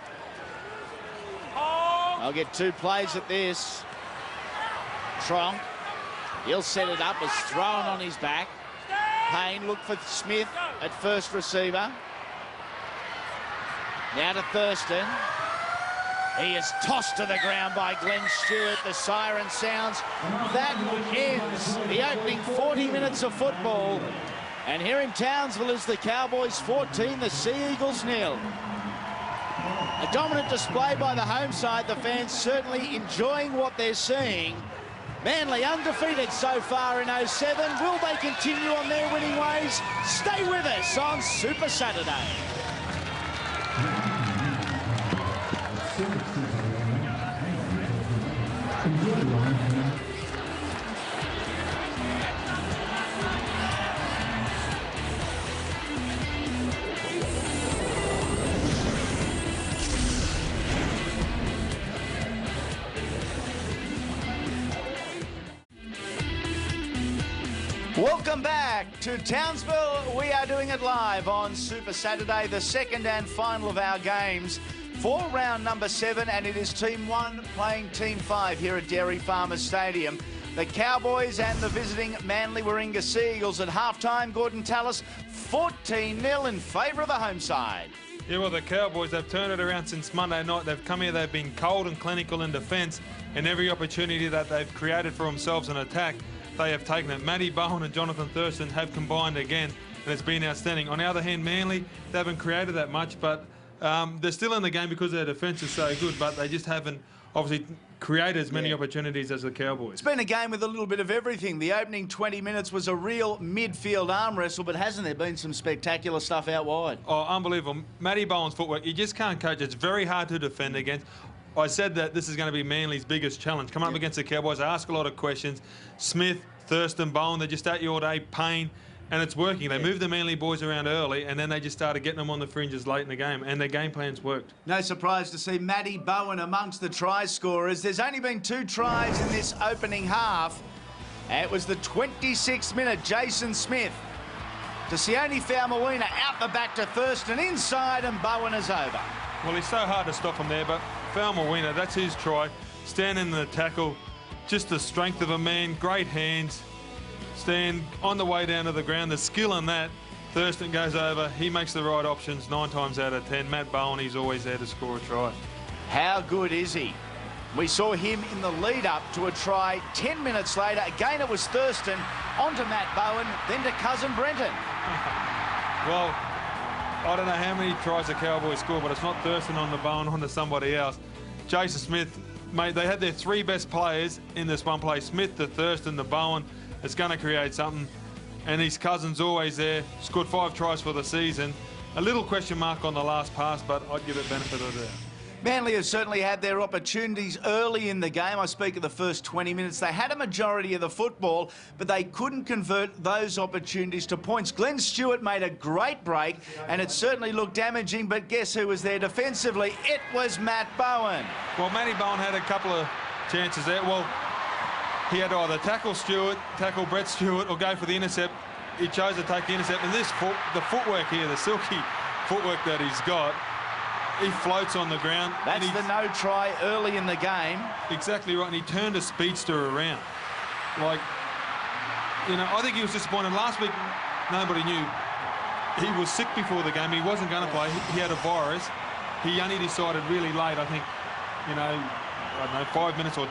I'll get 2 plays at this. Tronk, he'll set it up, it's thrown on his back. Payne looked for Smith at first receiver. Now to Thurston. He is tossed to the ground by Glenn Stewart. The siren sounds. That ends the opening 40 minutes of football. And here in Townsville is the Cowboys 14, the Sea Eagles 0. A dominant display by the home side. The fans certainly enjoying what they're seeing. Manly undefeated so far in 07. Will they continue on their winning ways? Stay with us on Super Saturday. Welcome back to Townsville. We are doing it live on Super Saturday, the second and final of our games for round number 7, and it is Team 1 playing Team 5 here at Dairy Farmers Stadium. The Cowboys and the visiting Manly Warringah Sea Eagles at halftime. Gordon Tallis, 14-0 in favour of the home side. Yeah, well, the Cowboys, they've turned it around since Monday night. They've come here, they've been cold and clinical in defence, and every opportunity that they've created for themselves in attack, they have taken it. Matty Bowen and Jonathan Thurston have combined again, and it's been outstanding. On the other hand, Manly, they haven't created that much, but they're still in the game because their defence is so good, but they just haven't obviously created as many opportunities as the Cowboys. It's been a game with a little bit of everything. The opening 20 minutes was a real midfield arm wrestle, but hasn't there been some spectacular stuff out wide? Oh, unbelievable. Matty Bowen's footwork, you just can't coach. It's very hard to defend against. I said that this is going to be Manly's biggest challenge. Coming up against the Cowboys, they ask a lot of questions. Smith, Thurston, Bowen, they're just at you all day. Payne, and it's working. They moved the Manly boys around early, and then they just started getting them on the fringes late in the game, and their game plans worked. No surprise to see Matty Bowen amongst the try scorers. There's only been 2 tries in this opening half. It was the 26th minute, Jason Smith to Sione Faumuina out the back to Thurston, inside, and Bowen is over. Well, he's so hard to stop him there, but Faumuina, that's his try. Standing in the tackle, just the strength of a man, great hands. Stand on the way down to the ground, the skill in that. Thurston goes over, he makes the right options 9 times out of 10. Matt Bowen, he's always there to score a try. How good is he? We saw him in the lead-up to a try 10 minutes later. Again, it was Thurston, onto Matt Bowen, then to cousin Brenton. Well, I don't know how many tries the Cowboys score, but it's not Thurston on the Bowen, onto somebody else. Jason Smith, mate, they had their 3 best players in this one play. Smith, the Thurston, the Bowen. It's going to create something. And his cousin's always there. Scored 5 tries for the season. A little question mark on the last pass, but I'd give it benefit of the doubt. Manly have certainly had their opportunities early in the game. I speak of the first 20 minutes. They had a majority of the football, but they couldn't convert those opportunities to points. Glenn Stewart made a great break, and it certainly looked damaging, but guess who was there defensively? It was Matt Bowen. Well, Matty Bowen had a couple of chances there. Well, he had to either tackle Stewart, tackle Brett Stewart, or go for the intercept. He chose to take the intercept, and the footwork here, the silky footwork that he's got, he floats on the ground. That's the no try early in the game. Exactly right, and he turned a speedster around. Like, you know, I think he was disappointed. Last week, nobody knew. He was sick before the game. He wasn't going to play. He had a virus. He only decided really late, I think, you know, I don't know, 5 minutes or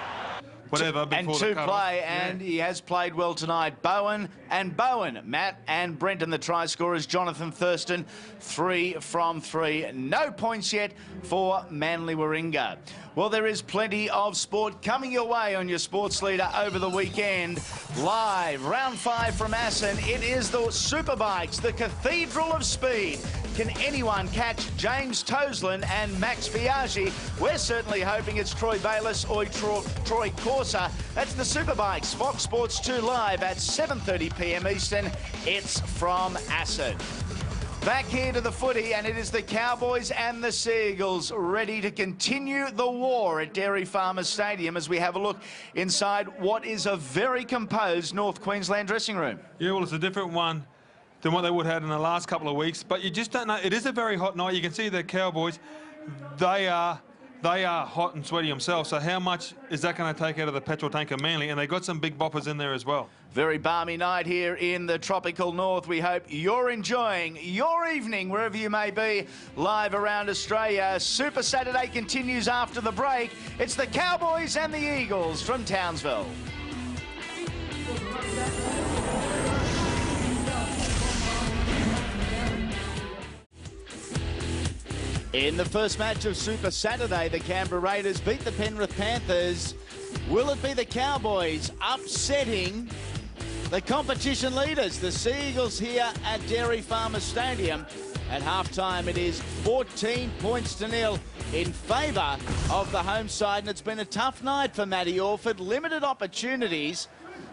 whatever before and the to cut play, off. and he has played well tonight. Bowen and Bowen, Matt and Brenton, the try scorers. Jonathan Thurston, 3 from 3. No points yet for Manly Warringah. Well, there is plenty of sport coming your way on your sports leader over the weekend. Live, round 5 from Assen. It is the Superbikes, the Cathedral of Speed. can anyone catch James Toseland and Max Biaggi? We're certainly hoping it's Troy Bayliss or Troy Corser. That's the Superbikes, Fox Sports 2 live at 7:30 p.m. Eastern. It's from Acid. Back here to the footy, and it is the Cowboys and the Seagulls ready to continue the war at Dairy Farmers Stadium as we have a look inside what is a very composed North Queensland dressing room. Yeah, well, it's a different one than what they would have had in the last couple of weeks, but you just don't know. It is a very hot night. You can see the Cowboys, they are hot and sweaty themselves, so how much is that going to take out of the petrol tank of Manly? And they got some big boppers in there as well. Very balmy night here in the tropical north. We hope you're enjoying your evening wherever you may be live around Australia. Super Saturday continues after the break. It's the Cowboys and the Eagles from Townsville. In the first match of Super Saturday, the Canberra Raiders beat the Penrith Panthers. Will it be the Cowboys upsetting the competition leaders, the Seagulls, here at Dairy Farmers Stadium? At halftime, it is 14 points to 0 in favour of the home side, and it's been a tough night for Matty Orford. Limited opportunities,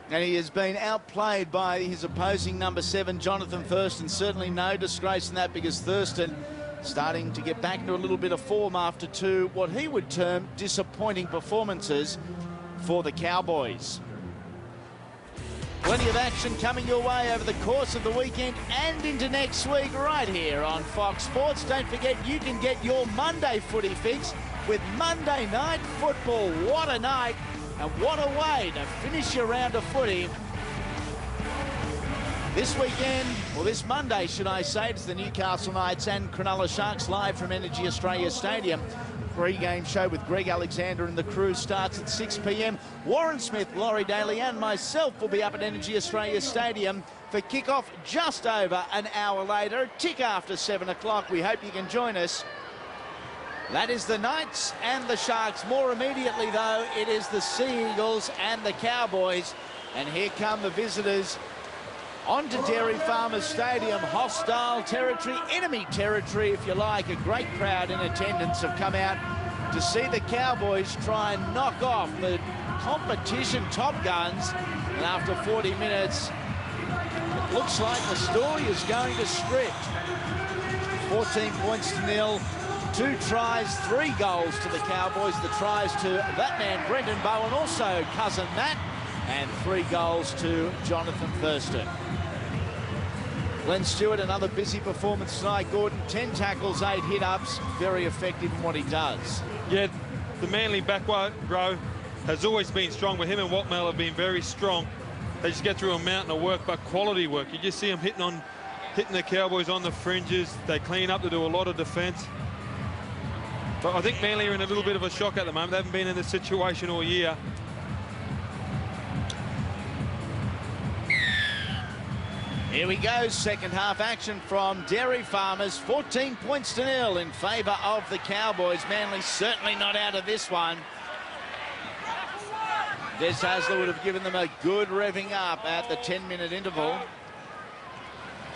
and he has been outplayed by his opposing number 7, Jonathan Thurston. Certainly no disgrace in that, because Thurston starting to get back into a little bit of form after two, what he would term disappointing performances for the Cowboys. Plenty of action coming your way over the course of the weekend and into next week right here on Fox Sports. Don't forget, you can get your Monday footy fix with Monday Night Football. What a night, and what a way to finish your round of footy. This weekend, or this Monday, should I say, it's the Newcastle Knights and Cronulla Sharks live from Energy Australia Stadium. Pre-game show with Greg Alexander and the crew starts at 6 p.m. Warren Smith, Laurie Daly and myself will be up at Energy Australia Stadium for kick-off just over an hour later, a tick after 7 o'clock. We hope you can join us. That is the Knights and the Sharks. More immediately, though, it is the Sea Eagles and the Cowboys. And here come the visitors onto Dairy Farmers Stadium. Hostile territory, enemy territory, if you like. A great crowd in attendance have come out to see the Cowboys try and knock off the competition top guns. And after 40 minutes, it looks like the story is going to script. 14 points to 0, 2 tries, 3 goals to the Cowboys. The tries to that man, Brendan Bowen, also cousin Matt, and 3 goals to Jonathan Thurston. Glenn Stewart, another busy performance tonight. Gordon, 10 tackles, 8 hit-ups. Very effective in what he does. Yeah, the Manly back row has always been strong, but him and Watmell have been very strong. They just get through a mountain of work, but quality work. You just see them hitting the Cowboys on the fringes. They clean up to do a lot of defence. But I think Manly are in a little bit of a shock at the moment. They haven't been in this situation all year. Here we go, second half action from Dairy Farmers. 14 points to 0 in favour of the Cowboys. Manly certainly not out of this one. Des Hasler would have given them a good revving up at the 10-minute interval.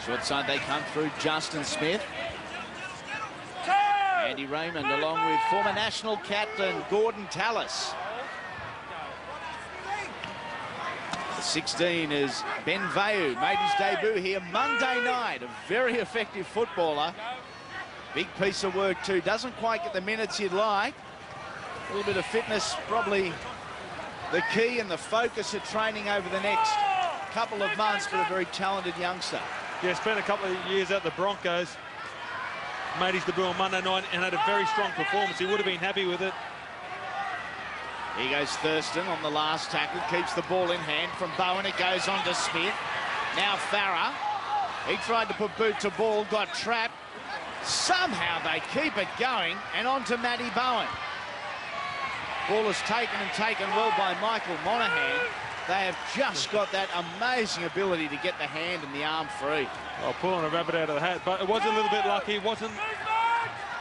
Short side they come through, Justin Smith. Andy Raymond along with former national captain Gordon Tallis. The 16 is Ben Veu, made his debut here Monday night. A very effective footballer. Big piece of work too. Doesn't quite get the minutes you'd like. A little bit of fitness, probably the key and the focus of training over the next couple of months, but a very talented youngster. Yeah, spent a couple of years at the Broncos. Made his debut on Monday night and had a very strong performance. He would have been happy with it. Here goes Thurston on the last tackle, keeps the ball in hand from Bowen. It goes on to Smith. Now Farah. He tried to put boot to ball, got trapped. Somehow they keep it going, and on to Matty Bowen. Ball is taken and taken well by Michael Monaghan. They have just got that amazing ability to get the hand and the arm free. Oh, pulling a rabbit out of the hat, but it was a little bit lucky. It wasn't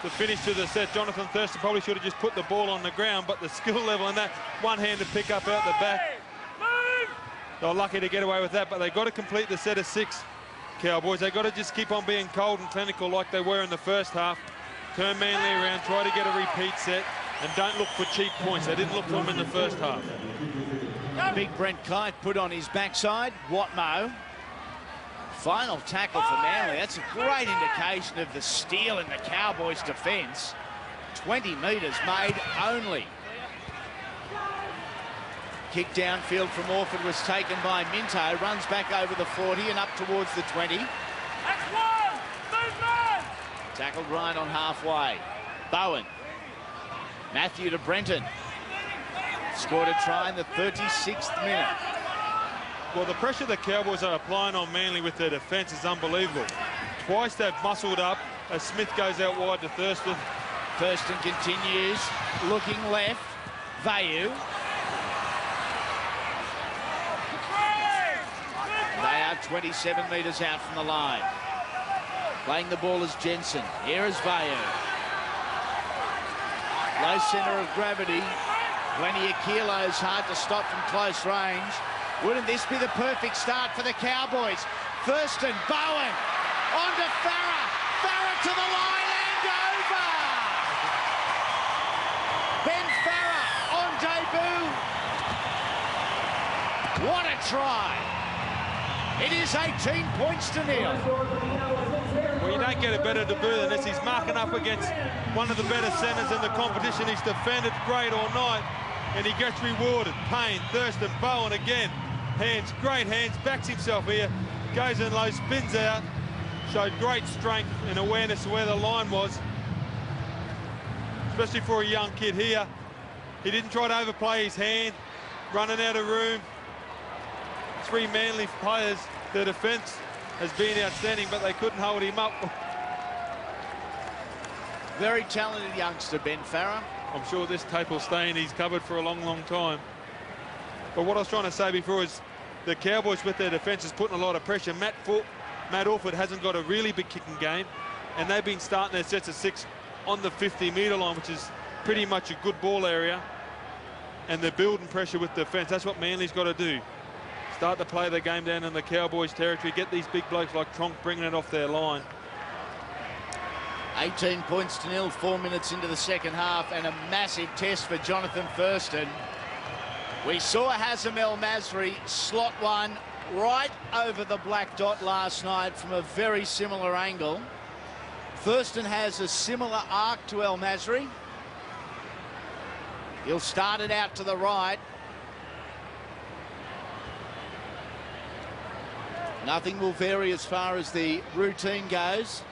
the finish to the set. Jonathan Thurston probably should have just put the ball on the ground, but the skill level and that one-handed pick up out the back. They're lucky to get away with that, but they've got to complete the set of 6 Cowboys. They've got to just keep on being cold and clinical like they were in the first half. Turn Manly around, try to get a repeat set, and don't look for cheap points. They didn't look for them in the first half. Big Brent Kite put on his backside. Watmo. Final tackle for Manly. That's a great indication of the steel in the Cowboys' defence. 20 metres made only. Kick downfield from Orford was taken by Minto. Runs back over the 40 and up towards the 20. Tackled right on halfway. Bowen. Matthew to Brenton. Scored a try in the 36th minute. Well, the pressure the Cowboys are applying on Manly with their defence is unbelievable. Twice they've muscled up as Smith goes out wide to Thurston. Thurston continues, looking left. Vayu. They are 27 metres out from the line. Playing the ball is Jensen. Here is Vayu. Low centre of gravity. Plenty of kilos, hard to stop from close range. Wouldn't this be the perfect start for the Cowboys? Thurston, Bowen, on to Farah. Farah to the line and over. Ben Farah on debut. What a try. It is 18 points to nil. Well, you don't get a better debut than this. He's marking up against one of the better centres in the competition. He's defended great all night, and he gets rewarded. Payne, Thurston, Bowen again. Hands, great hands, backs himself here, goes in low, spins out, showed great strength and awareness of where the line was, especially for a young kid here. He didn't try to overplay his hand, running out of room. Three Manly players, their defence has been outstanding, but they couldn't hold him up. Very talented youngster, Ben Farah. I'm sure this tape will stay in his cupboard for a long, long time. But what I was trying to say before is the Cowboys with their defence is putting a lot of pressure. Matt Orford hasn't got a really big kicking game, and they've been starting their sets of 6 on the 50-metre line, which is pretty much a good ball area. And they're building pressure with defence. That's what Manly's got to do. Start to play the game down in the Cowboys' territory. Get these big blokes like Tronk bringing it off their line. 18 points to nil, 4 minutes into the second half, and a massive test for Jonathan Thurston. We saw Hazem El Masri slot one right over the black dot last night from a very similar angle. Thurston has a similar arc to El Masri. He'll start it out to the right. Nothing will vary as far as the routine goes.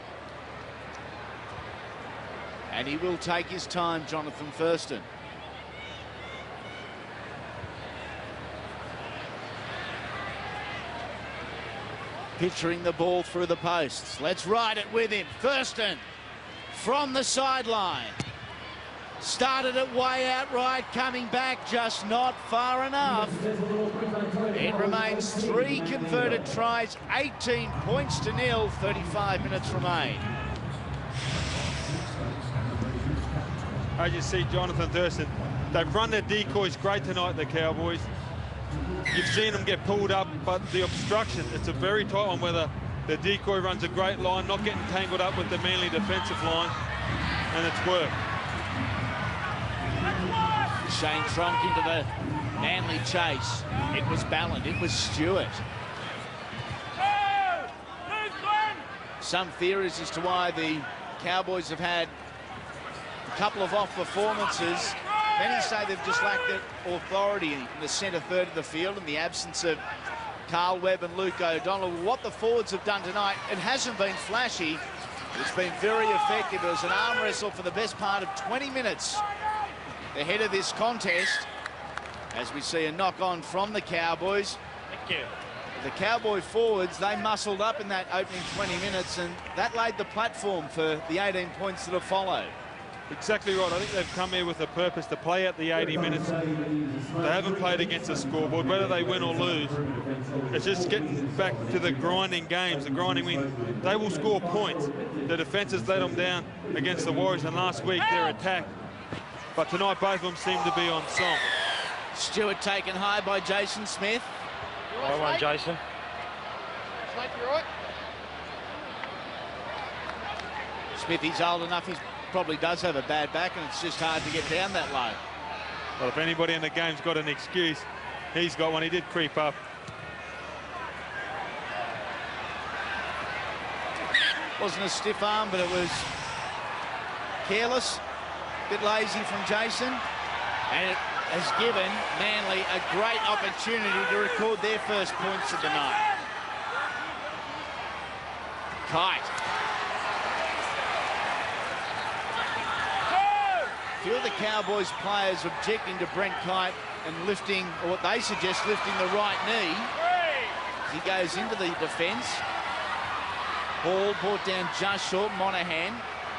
And he will take his time, Jonathan Thurston. Picturing the ball through the posts. Let's ride it with him. Thurston from the sideline. Started it way out right, coming back just not far enough. It remains 3 converted tries, 18 points to nil, 35 minutes remain. As you see, Jonathan Thurston, they've run their decoys great tonight, the Cowboys. You've seen them get pulled up, but the obstruction, it's a very tight one where the decoy runs a great line, not getting tangled up with the Manly defensive line, and it's worked. Shane Tronk into the Manly chase. It was Ballin, it was Stewart. Some theories as to why the Cowboys have had a couple of off performances. Many say they've just lacked the authority in the centre third of the field in the absence of Carl Webb and Luke O'Donnell. What the forwards have done tonight, it hasn't been flashy, but it's been very effective. It was an arm wrestle for the best part of 20 minutes ahead of this contest, as we see a knock-on from the Cowboys. Thank you. The Cowboy forwards, they muscled up in that opening 20 minutes, and that laid the platform for the 18 points that have followed. Exactly right. I think they've come here with a purpose to play out the 80 minutes. They haven't played against the scoreboard, whether they win or lose. It's just getting back to the grinding games, the grinding win. They will score points. The defence has let them down against the Warriors, and last week their attack. But tonight both of them seem to be on song. Stewart taken high by Jason Smith. I won, Jason. Snake, you right? Smithy's old enough, he probably does have a bad back, and it's just hard to get down that low. Well, if anybody in the game's got an excuse, he's got one. He did creep up. Wasn't a stiff arm, but it was careless, a bit lazy from Jason, and it has given Manly a great opportunity to record their first points of the night. Kite. A few of the Cowboys players objecting to Brent Kite and lifting, or what they suggest, lifting the right knee as he goes into the defence. Ball brought down just short. Monahan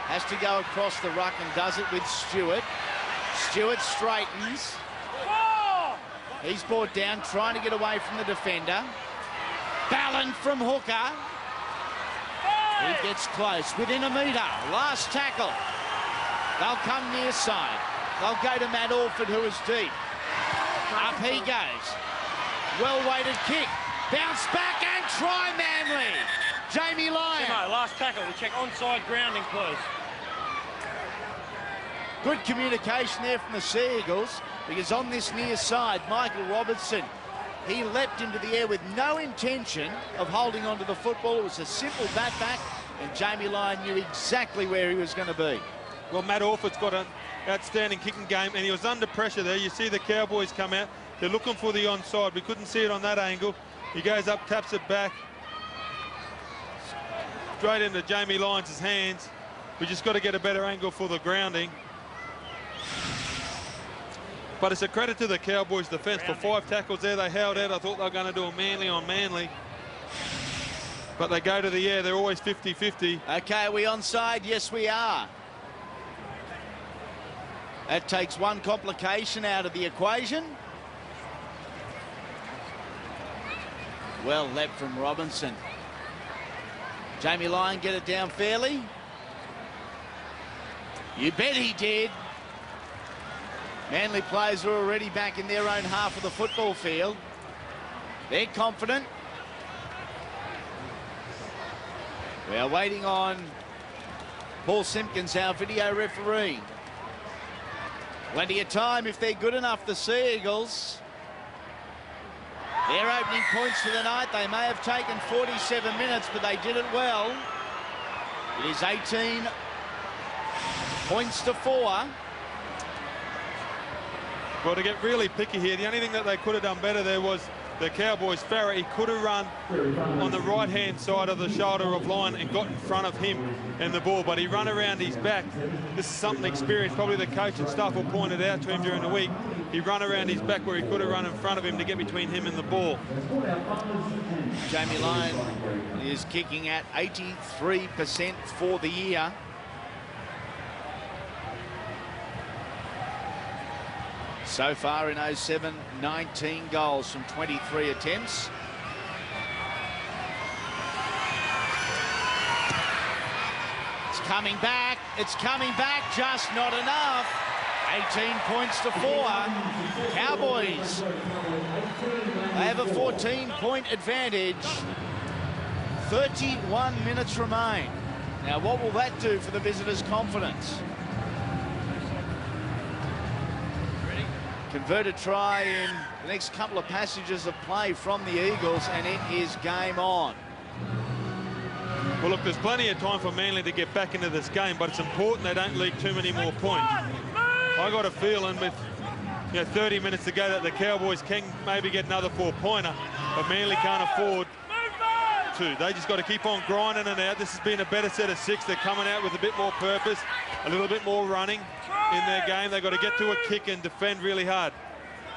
has to go across the ruck and does it with Stewart. Stewart straightens. He's brought down, trying to get away from the defender. Ballon from hooker. He gets close, within a metre. Last tackle. They'll come near side. They'll go to Matt Orford, who is deep. Up he goes. Well-weighted kick. Bounce back and try Manly. Jamie Lyon. Timo, last tackle. We check onside grounding, please. Good communication there from the Sea Eagles, because on this near side, Michael Robertson, he leapt into the air with no intention of holding onto the football. It was a simple bat back, and Jamie Lyon knew exactly where he was going to be. Well, Matt Orford's got an outstanding kicking game, and he was under pressure there. You see the Cowboys come out. They're looking for the onside. We couldn't see it on that angle. He goes up, taps it back. Straight into Jamie Lyons' hands. We just got to get a better angle for the grounding. But it's a credit to the Cowboys' defence. For 5 tackles there, they held out. I thought they were going to do a Manly on Manly. But they go to the air. They're always 50-50. Okay, are we onside? Yes, we are. That takes one complication out of the equation. Well leapt from Robinson. Jamie Lyon get it down fairly. You bet he did. Manly players are already back in their own half of the football field. They're confident. We are waiting on Paul Simpkins, our video referee. Plenty of time if they're good enough, the Sea Eagles. Their opening points for the night, they may have taken 47 minutes, but they did it well. It is 18 points to 4. Well, to get really picky here, the only thing that they could have done better there was the Cowboys' Farah. He could have run on the right-hand side of the shoulder of Lyon and got in front of him and the ball, but he ran around his back. This is something experienced. Probably the coach and staff will point it out to him during the week. He ran around his back where he could have run in front of him to get between him and the ball. Jamie Lyon is kicking at 83% for the year. So far in 07, 19 goals from 23 attempts. It's coming back, just not enough. 18 points to 4. Cowboys, they have a 14-point advantage. 31 minutes remain. Now, what will that do for the visitors' confidence? Converted try in the next couple of passages of play from the Eagles, and it is game on. Well, look, there's plenty of time for Manly to get back into this game, but it's important they don't leak too many more points. I got a feeling with 30 minutes to go that the Cowboys can maybe get another 4-pointer, but Manly can't afford to. They just got to keep on grinding it out. This has been a better set of 6. They're coming out with a bit more purpose, a little bit more running in their game. They've got to get to a kick and defend really hard.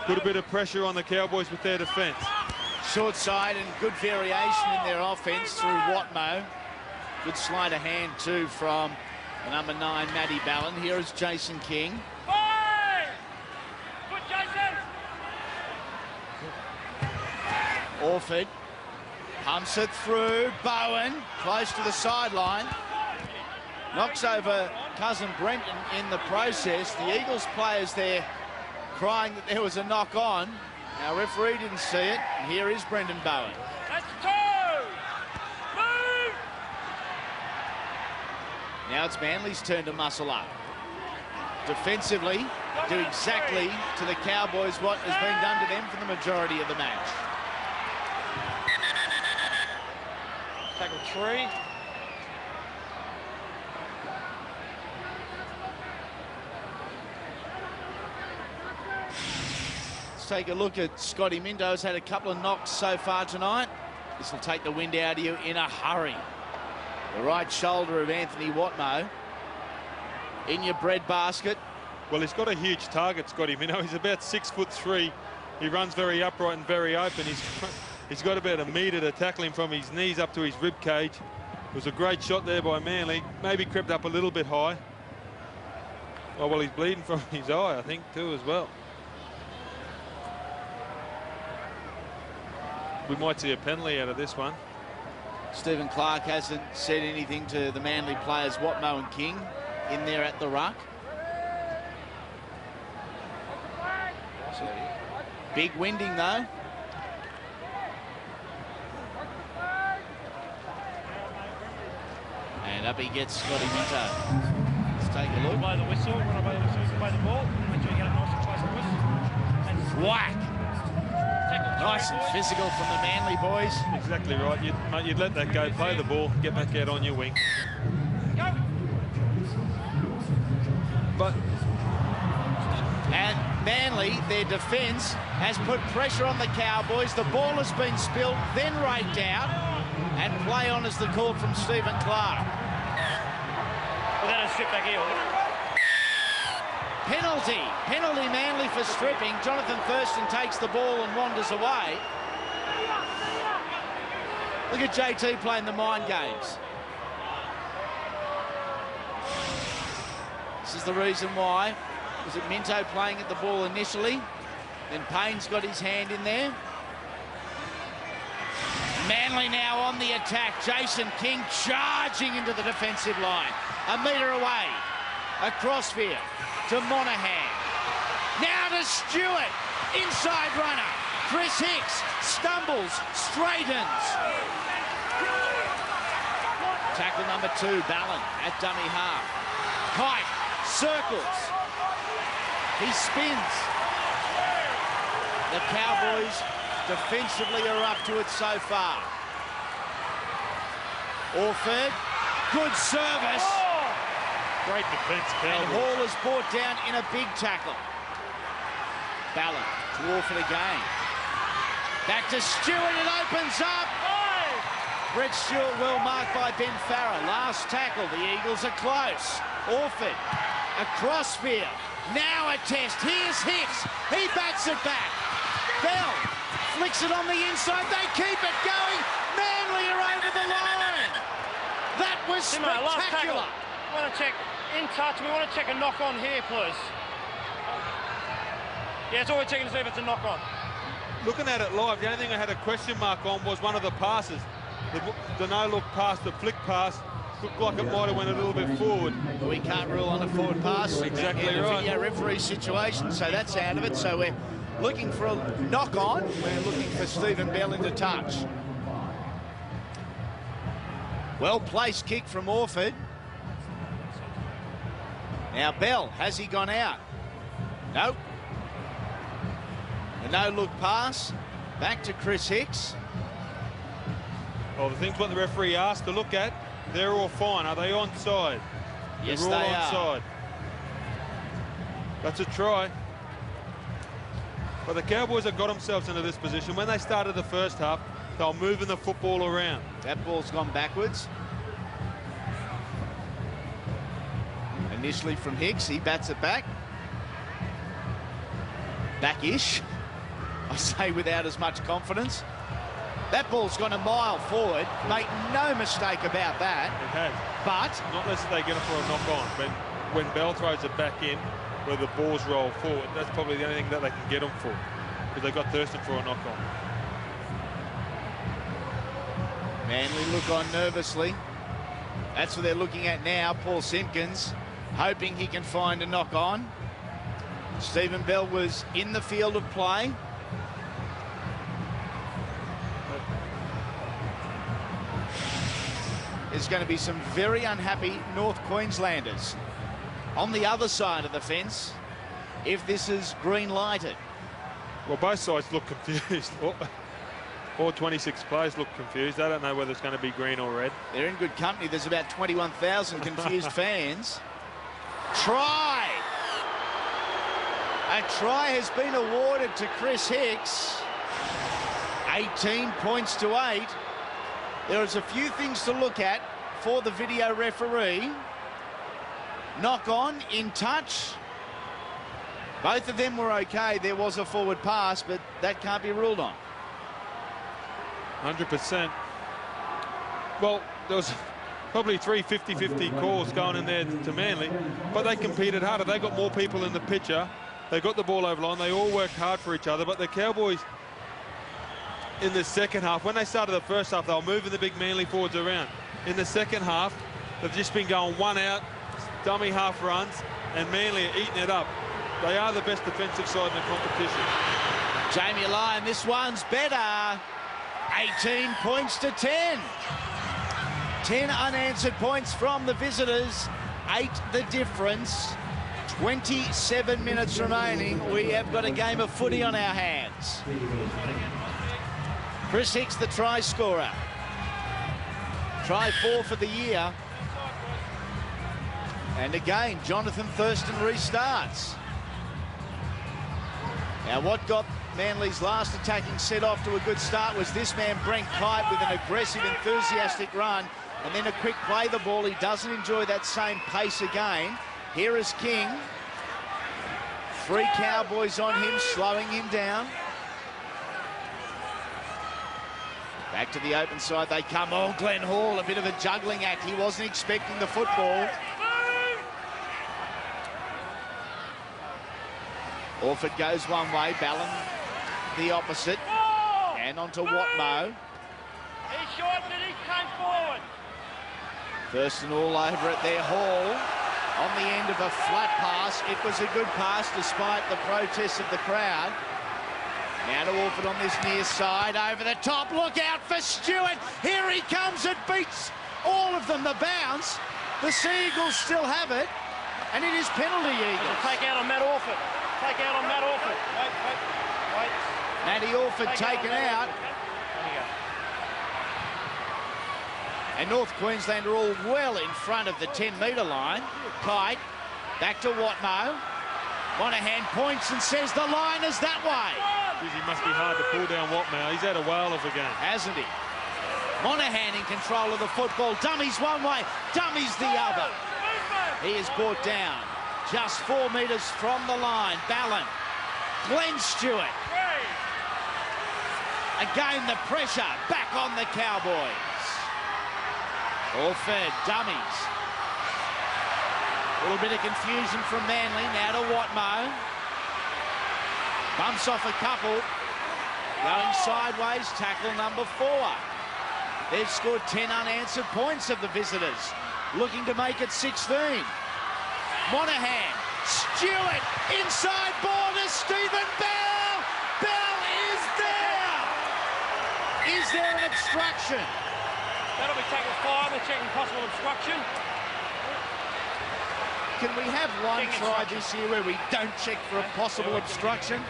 Put a bit of pressure on the Cowboys with their defence. Short side and good variation in their offence through Watmo. Good sleight of hand too from the number 9, Matty Ballon. Here is Jason King. Good, Jason. Orford pumps it through. Bowen close to the sideline. Knocks over cousin Brenton in the process. The Eagles players there crying that there was a knock on. Our referee didn't see it. And here is Brendan Bowen. That's 2. Move. Now Now it's Manly's turn to muscle up. Defensively, do exactly to the Cowboys what has been done to them for the majority of the match. Tackle 3. Let's take a look at Scotty Minto's had a couple of knocks so far tonight. This will take the wind out of you in a hurry. The right shoulder of Anthony Watmough in your breadbasket. Well, he's got a huge target, Scotty Minto. He's about 6'3". He runs very upright and very open. He's got about a metre to tackle him from his knees up to his rib cage. It was a great shot there by Manly. Maybe crept up a little bit high. Oh, well, he's bleeding from his eye, I think, too, as well. We might see a penalty out of this one. Stephen Clark hasn't said anything to the Manly players, Watmough and King, in there at the ruck. Big winding, though. And up he gets Scotty Minto. Let's take a look. Blow the whistle. When I blow the whistle, you can play the ball. Make sure you get it nice and close to the whistle. Whack! Nice and physical from the Manly boys. Exactly right. You'd let that go, play the ball, get back out on your wing. But and Manly, their defence, has put pressure on the Cowboys. The ball has been spilled, then raked out, and play on is the call from Stephen Clark. Without a strip back here. Penalty Manly for stripping. Jonathan Thurston takes the ball and wanders away. Look at JT playing the mind games. This is the reason why. Was it Minto playing at the ball initially? Then Payne's got his hand in there. Manly now on the attack. Jason King charging into the defensive line. A metre away. Across field to Monahan. Now to Stewart. Inside runner. Chris Hicks stumbles, straightens. Tackle number 2, Ballon at dummy half. Kite circles. He spins. The Cowboys defensively are up to it so far. Orford, good service. great defence, Cowboys. And Hall is brought down in a big tackle. Ballon to Orford again. Back to Stewart, it opens up. Brett Stewart well marked by Ben Farrer. Last tackle, the Eagles are close. Orford, across field. Now a test, here's Hicks. He bats it back. Bell flicks it on the inside, they keep it going. Manly are over the line. That was spectacular. We want to check in touch, we want to check a knock on here, please. Yeah, it's all we're checking to see if it's a knock on. Looking at it live, the only thing I had a question mark on was one of the passes. The no-look pass, the flick pass, looked like it might have went a little bit forward. We can't rule on a forward pass. Exactly in the right. video referee situation, so that's out of it. So we're looking for a knock-on. We're looking for Stephen Bell into touch. Well-placed kick from Orford. Now Bell, has he gone out? Nope. A no-look pass. Back to Chris Hicks. Well, the things what the referee asked to look at, they're all fine. Are they onside? Yes, they're all they are. onside. That's a try. But the Cowboys have got themselves into this position. When they started the first half, they were moving the football around. That ball's gone backwards. Initially from Hicks, he bats it back. Back-ish. I say without as much confidence. That ball's gone a mile forward. Make no mistake about that. It has. But not unless they get it for a knock-on. But when Bell throws it back in, where the balls roll forward, that's probably the only thing that they can get them for. Because they've got Thurston for a knock-on. Manly look on nervously. That's what they're looking at now. Paul Simpkins hoping he can find a knock-on. Stephen Bell was in the field of play. there's going to be some very unhappy North Queenslanders on the other side of the fence if this is green lighted. Well, both sides look confused. All 26 players look confused. They don't know whether it's going to be green or red. They're in good company. There's about 21,000 confused fans. Try! A try has been awarded to Chris Hicks. 18 points to 8. There is a few things to look at for the video referee. Knock on, in touch. Both of them were okay. There was a forward pass, but that can't be ruled on. 100%. Well, there was probably 3 50-50 calls going in there to Manly, but they competed harder. They got more people in the picture. They got the ball over line. They all worked hard for each other, but the Cowboys in the second half, when they started the first half, they were moving the big Manly forwards around. In the second half, they've just been going one out, dummy half runs, and Manly are eating it up. They are the best defensive side in the competition. Jamie Lyon, this one's better. 18 points to 10. 10 unanswered points from the visitors. 8 the difference. 27 minutes remaining. We have got a game of footy on our hands. Chris Hicks, the try scorer. Try 4 for the year. And again, Jonathan Thurston restarts. Now, what got Manly's last attacking set off to a good start was this man, Brent Kite, with an aggressive, enthusiastic run, and then a quick play the ball. He doesn't enjoy that same pace again. Here is King. 3 Cowboys on him, slowing him down. Back to the open side they come. Oh, Glenn Hall, a bit of a juggling act. He wasn't expecting the football. Orford goes one way, Ballon the opposite. And onto Watmo. He's short, but he came forward. Thurston all over it there. Hall on the end of a flat pass. It was a good pass despite the protests of the crowd. Now to Orford on this near side, over the top. Look out for Stewart. Here he comes. It beats all of them. The bounce. The Sea Eagles still have it. And it is penalty Eagles. Take out on Matt Orford. Take out on Matt Orford. Wait. Matty Orford taken out. And North Queensland are all well in front of the 10-metre line. Kite, back to Watmo. Monahan points and says the line is that way. He must be hard to pull down Watmo. He's had a whale of a game. Hasn't he? Monahan in control of the football. Dummies one way, dummies the other. He is brought down. Just 4 metres from the line. Ballon. Glenn Stewart. Again, the pressure back on the Cowboys. Orford, dummies. A little bit of confusion from Manly. Now to Watmo. Bumps off a couple. Going sideways, tackle number 4. They've scored 10 unanswered points of the visitors. Looking to make it 16. Monahan, Stewart, inside ball to Stephen Bell. Bell is there. Is there an obstruction? That'll be taken 5. They're checking possible obstruction. Can we have one try this year where we don't check for a possible obstruction?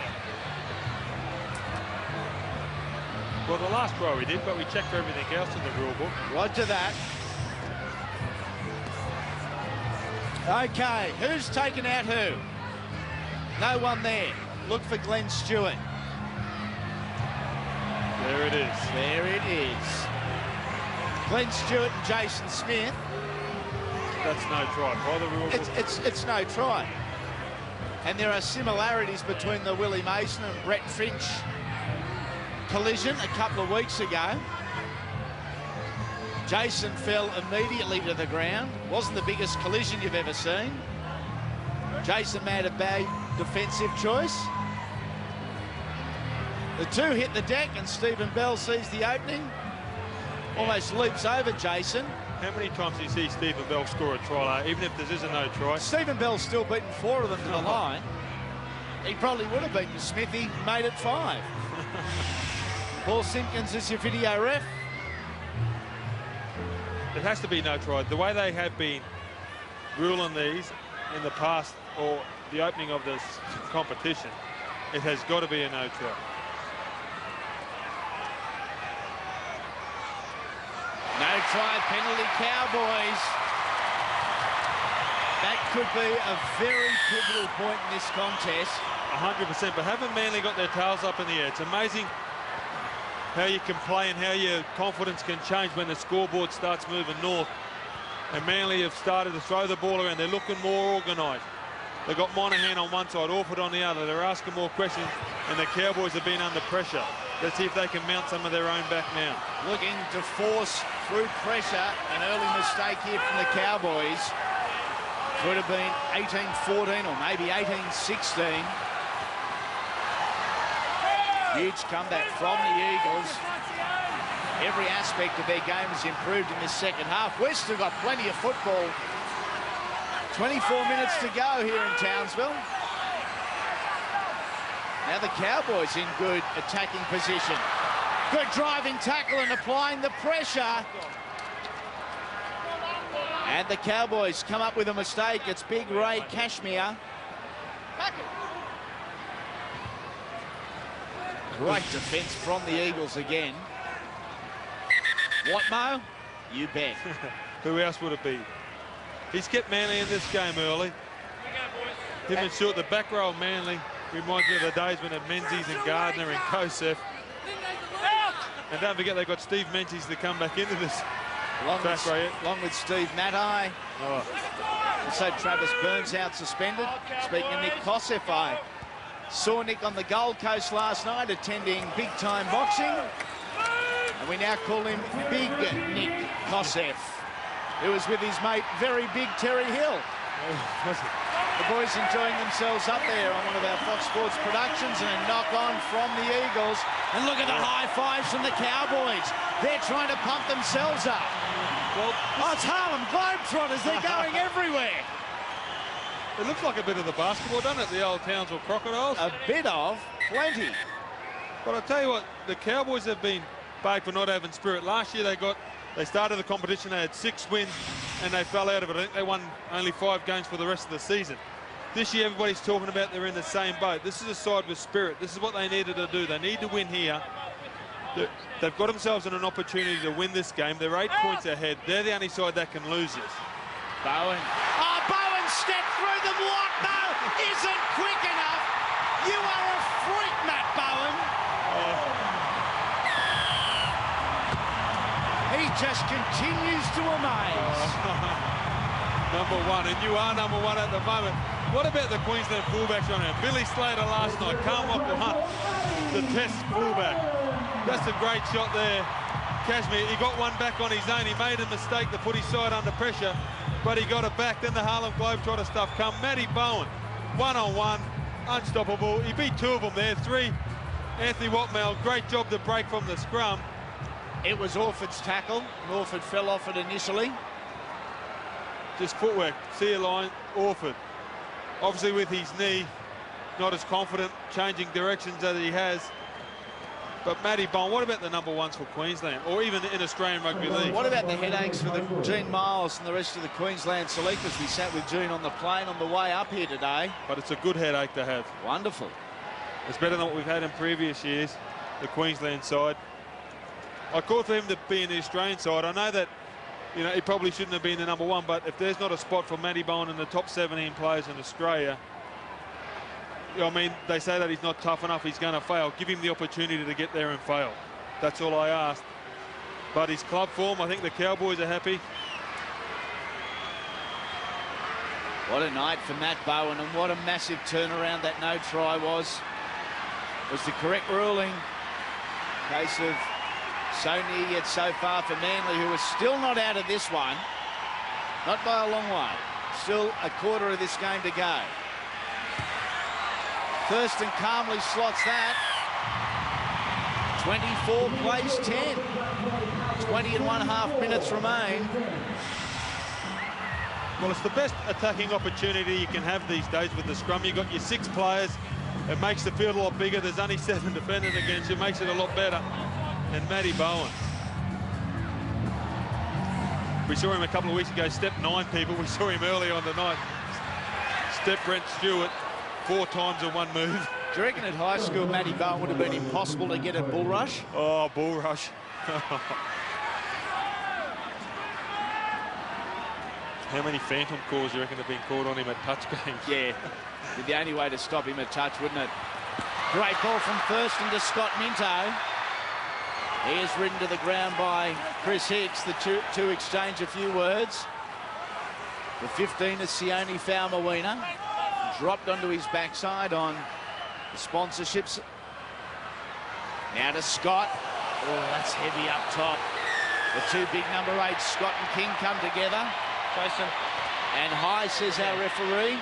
Well, the last try we did, but we checked for everything else in the rule book. Roger that. Okay, who's taken out who? No one there. Look for Glenn Stewart. There it is. There it is. Glenn Stewart and Jason Smith. That's no try by the rule book. It's no try. And there are similarities between the Willie Mason and Brett Finch collision a couple of weeks ago. Jason fell immediately to the ground. Wasn't the biggest collision you've ever seen. Jason made a bad defensive choice. The two hit the deck and Stephen Bell sees the opening. Almost leaps over Jason. How many times do you see Stephen Bell score a try, even if there is a no try? Stephen Bell's still beaten 4 of them to the line. He probably would have beaten Smith. He made it 5. Paul Simpkins is your video ref. it has to be no try. The way they have been ruling these in the past, or the opening of this competition, it has got to be a no try. No try penalty, Cowboys. That could be a very pivotal point in this contest. 100%, but haven't Manly got their tails up in the air? It's amazing how you can play and how your confidence can change when the scoreboard starts moving north. And Manly have started to throw the ball around. They're looking more organised. They've got Monahan on one side, Orford on the other. They're asking more questions, and the Cowboys have been under pressure. Let's see if they can mount some of their own back now. Looking to force through pressure. An early mistake here from the Cowboys. Could have been 18-14 or maybe 18-16. Huge comeback from the Eagles. Every aspect of their game has improved in this second half. We've still got plenty of football. 24 minutes to go here in Townsville. Now the Cowboys in good attacking position. Good driving tackle and applying the pressure. And the Cowboys come up with a mistake. It's Big Ray Cashmere. Great defence from the Eagles again. What, Mo? You bet. Who else would it be? He's kept Manly in this game early. Him and Stewart, the back row of Manly, reminds me of the days when it Menzies and Gardner and Kosef. And don't forget, they've got Steve Menzies to come back into this back row. Along with Steve Matai. Oh. Also Travis Burns out suspended. Speaking of Nick Kosef, I saw Nick on the Gold Coast last night attending big-time boxing. And we now call him Big Nick Kosef, who was with his mate, very big Terry Hill. The boys enjoying themselves up there on one of our Fox Sports productions, and a knock-on from the Eagles. And look at the high fives from the Cowboys. They're trying to pump themselves up. Well, it's Harlem Globetrotters. They're going everywhere. It looks like a bit of the basketball, doesn't it? The old Townsville Crocodiles. A bit of, plenty. But I'll tell you what, the Cowboys have been paid for not having spirit. Last year they started the competition, they had 6 wins, and they fell out of it. I think they won only 5 games for the rest of the season. This year, everybody's talking about they're in the same boat. This is a side with spirit. This is what they needed to do. They need to win here. They've got themselves in an opportunity to win this game. They're 8 points ahead. They're the only side that can lose this. Bowen. Oh, Bowen stepped through them. What? No, isn't quick enough. You are a freak, Matt Bowen. He just continues to amaze. Number 1, and you are number 1 at the moment. What about the Queensland fullbacks on here? Billy Slater last night, Carmichael Hunt, the Test fullback. That's a great shot there. Cashmere, he got one back on his own. He made a mistake to put his side under pressure, but he got it back. Then the Harlem Globetrotter stuff come. Matty Bowen, one-on-one, unstoppable. He beat 2 of them there. 3, Anthony Watmell, great job to break from the scrum. It was Orford's tackle. Orford fell off it initially. Just footwork. See a line, Orford. Obviously with his knee, not as confident, changing directions as he has. But Matty Bowen, what about the number 1s for Queensland, or even in Australian Rugby League? What about the headaches for the Gene Miles and the rest of the Queensland selectors? We sat with Gene on the plane on the way up here today. But it's a good headache to have. Wonderful. It's better than what we've had in previous years, the Queensland side. I call for him to be in the Australian side. I know that, you know, he probably shouldn't have been the number 1, but if there's not a spot for Matty Bowen in the top 17 players in Australia, I mean, they say that he's not tough enough, he's going to fail. Give him the opportunity to get there and fail. That's all I asked. But his club form, I think the Cowboys are happy. What a night for Matt Bowen, and what a massive turnaround that no try was the correct ruling. Case of so near yet so far for Manly, who is still not out of this one. Not by a long way. Still a quarter of this game to go. Thurston calmly slots that. 24 plays 10. 20.5 minutes remain. Well, it's the best attacking opportunity you can have these days with the scrum. You've got your 6 players. It makes the field a lot bigger. There's only 7 defenders against you. It makes it a lot better. And Matty Bowen. We saw him a couple of weeks ago step 9 people. We saw him early on tonight. Step Brent Stewart 4 times in one move. Do you reckon at high school, Matty Bowen would have been impossible to get at bull rush? Oh, bull rush. How many phantom calls do you reckon have been called on him at touch games? Yeah, the only way to stop him at touch, wouldn't it? Great ball from Thurston to Scott Minto. He is ridden to the ground by Chris Hicks. The two exchange a few words. The 15 is Sione Faumawina. Dropped onto his backside on the sponsorships. Now to Scott. Oh, that's heavy up top. The two big number 8s, Scott and King, come together. Jason. And high, says our referee.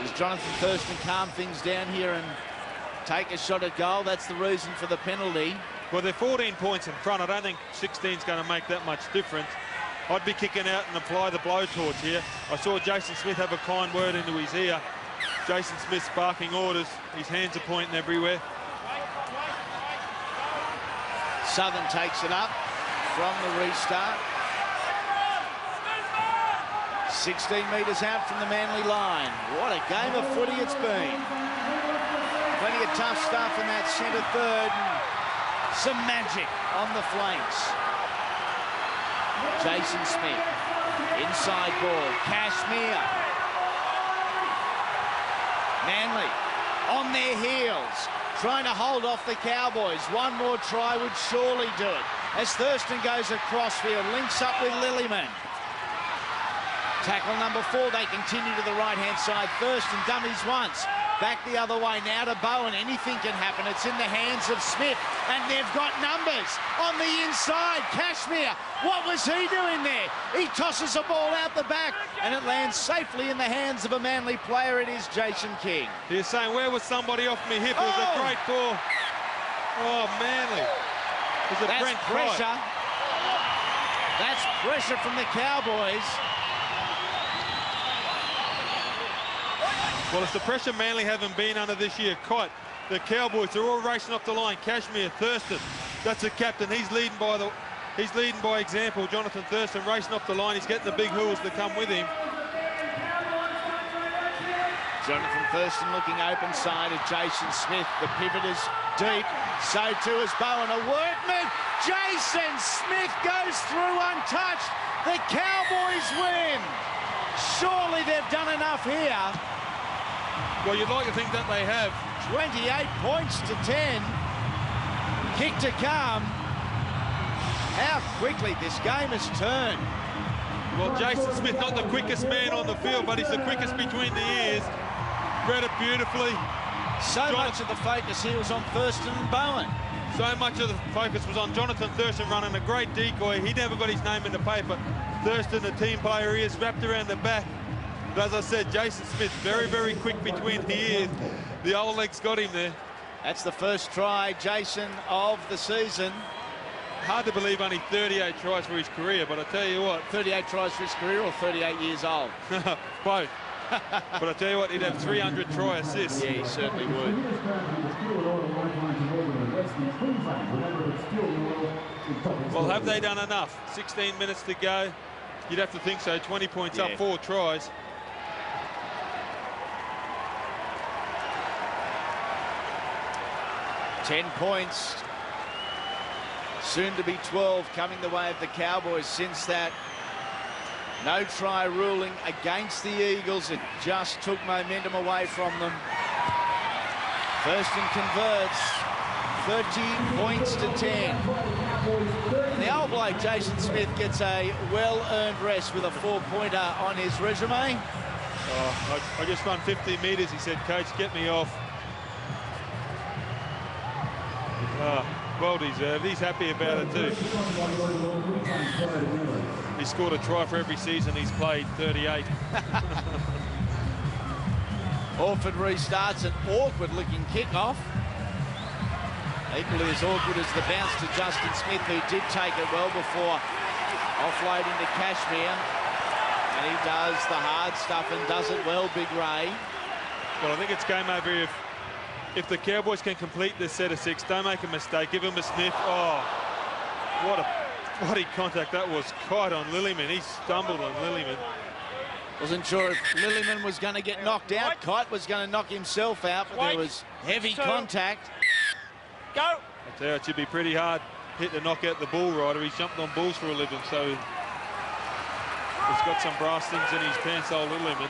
Does Jonathan Thurston calm things down here and take a shot at goal? That's the reason for the penalty. Well, they're 14 points in front. I don't think 16's going to make that much difference. I'd be kicking out and apply the blowtorch here. I saw Jason Smith have a kind word into his ear. Jason Smith's barking orders. His hands are pointing everywhere. Southern takes it up from the restart. 16 metres out from the Manly line. What a game of footy it's been. Plenty of tough stuff in that centre third. And some magic on the flanks. Jason Smith. Inside ball. Kashmir. Manly on their heels, trying to hold off the Cowboys. One more try would surely do it. As Thurston goes across field, links up with Lillyman. Tackle number 4, they continue to the right-hand side. Thurston dummies once, back the other way now to Bowen. Anything can happen. It's in the hands of Smith, and they've got numbers on the inside. Kashmir, what was he doing there? He tosses a ball out the back, and it lands safely in the hands of a Manly player. It is Jason King. He's saying, where was somebody off me hip? It was a great ball. Oh, Manly. It was a Brent pressure. That's pressure from the Cowboys. Well, it's the pressure Manly haven't been under this year. Kite, the Cowboys, they're all racing up the line. Kashmir, Thurston, that's the captain. He's leading by example. Jonathan Thurston racing up the line. He's getting the big hools that come with him. Jonathan Thurston looking open side of Jason Smith. The pivot is deep. So too is Bowen. A workman. Jason Smith goes through untouched. The Cowboys win. Surely they've done enough here. Well, you'd like to think that they have. 28 points to 10. Kick to come. How quickly this game has turned. Well, Jason Smith, not the quickest man on the field, but he's the quickest between the ears. Read it beautifully. So much of the focus here was on Thurston and Bowen. So much of the focus was on Jonathan Thurston running a great decoy. He never got his name in the paper. Thurston, the team player, he is wrapped around the back. But as I said, Jason Smith, very, very quick between the ears. The old legs got him there. That's the first try, Jason, of the season. Hard to believe only 38 tries for his career, but I tell you what. 38 tries for his career or 38 years old? Both. But I tell you what, he'd have 300 try assists. Yeah, he certainly would. Well, have they done enough? 16 minutes to go. You'd have to think so. 20 points up, 4 tries. $10 points. Soon to be 12 coming the way of the Cowboys since that no try ruling against the Eagles. It just took momentum away from them. Thurston converts. 30 points to 10. And the old bloke, Jason Smith, gets a well-earned rest with a 4-pointer on his resume. Oh, I just run 50 metres, he said, Coach, get me off. Well deserved. He's happy about it too. He scored a try for every season he's played, 38. Orford restarts an awkward-looking kickoff. Equally as awkward as the bounce to Justin Smith, who did take it well before offloading to Kashmir. And he does the hard stuff and does it well, Big Ray. Well, I think it's game over if the Cowboys can complete this set of 6. Don't make a mistake. Give him a sniff. Oh, What a body contact that was. Kite on Lillyman. He stumbled on Lillyman. Wasn't sure if Lillyman was going to get knocked out. Kite was going to knock himself out, but there was heavy contact. Go. I tell you, it should be pretty hard hit to knock out the bull rider. He's jumped on bulls for a living, so he's got some brass things in his pants, old Lillyman.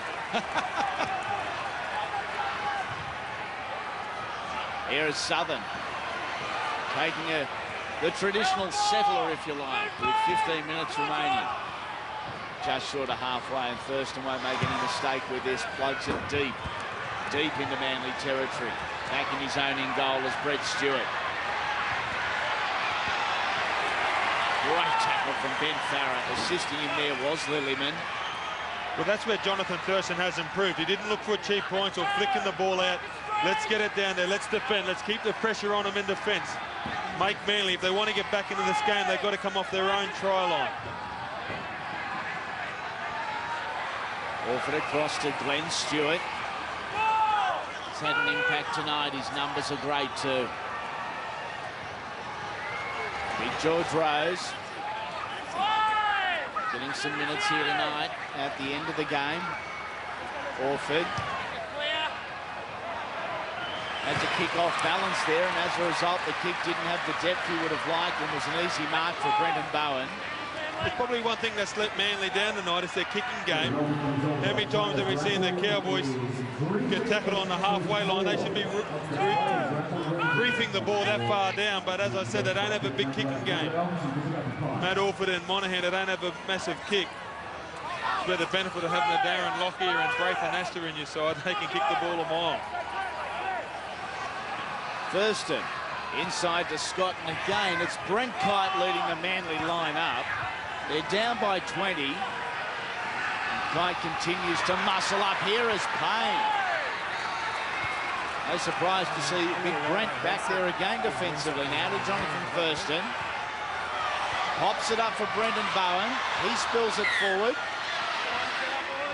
Here is Southern taking the traditional settler, if you like, with 15 minutes remaining. Just short of halfway, and Thurston won't make any mistake with this. Plugs it deep into Manly territory. Attacking his own in goal is Brett Stewart. Great tackle from Ben Farrer. Assisting him there was Lillyman. Well, that's where Jonathan Thurston has improved. He didn't look for cheap points or flicking the ball out. Let's get it down there. Let's defend. Let's keep the pressure on them in defence. Make Manly, if they want to get back into this game, they've got to come off their own try line. Orford across to Glenn Stewart. He's had an impact tonight. His numbers are great too. Big George Rose getting some minutes here tonight at the end of the game. Orford had to kick off balance there, and as a result the kick didn't have the depth he would have liked and was an easy mark for Brendan Bowen. It's probably one thing that's let Manly down tonight is their kicking game. How many times have we seen the Cowboys get tackled on the halfway line? They should be briefing the ball that far down, but as I said, they don't have a big kicking game. Matt Orford and Monaghan, they don't have a massive kick. It's where the benefit of having a Darren Lockyer and Braithen Astor in your side, they can kick the ball a mile. Thurston inside to Scott, and again it's Brent Kite leading the Manly line up. They're down by 20. And Kite continues to muscle up. Here is Payne. No surprise to see Big Brent back there again defensively. Now to Jonathan Thurston. Pops it up for Brendan Bowen. He spills it forward.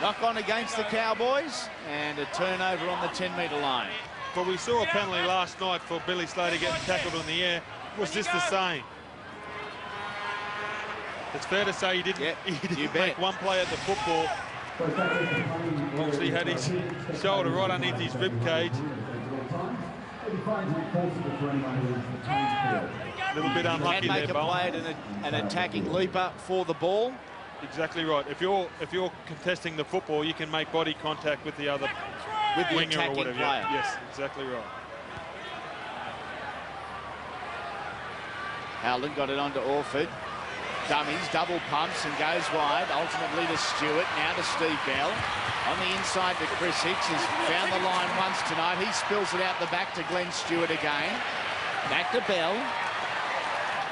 Knock on against the Cowboys. And a turnover on the 10-metre line. But we saw a penalty last night for Billy Slater getting tackled in the air. Was this the same? It's fair to say he didn't make one play at the football. Obviously he had his shoulder right underneath his rib cage. A little bit unlucky there, Can make a play at an attacking leaper for the ball. Exactly right. If you're contesting the football, you can make body contact with the other winger or whatever. Player. Yes, exactly right. Howland got it onto Orford. Dummies, double pumps and goes wide. Ultimately to Stewart, now to Steve Bell. On the inside to Chris Hicks, who's found the line once tonight. He spills it out the back to Glenn Stewart again. Back to Bell.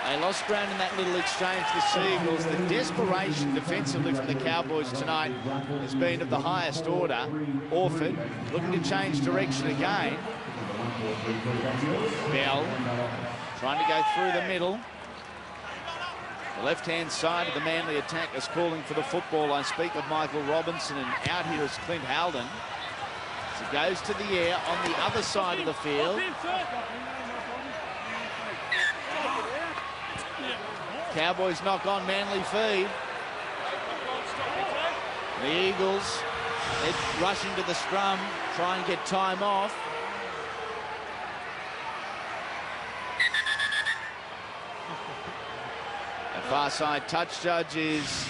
They lost ground in that little exchange, the Seagulls. The desperation defensively from the Cowboys tonight has been of the highest order. Orford looking to change direction again. Bell trying to go through the middle. The left-hand side of the Manly attack is calling for the football. I speak of Michael Robinson, and out here is Clint Halden. So it goes to the air on the other side of the field. Cowboys knock on, Manly feed. The Eagles, they're rushing to the scrum, try and get time off. The far side touch judge is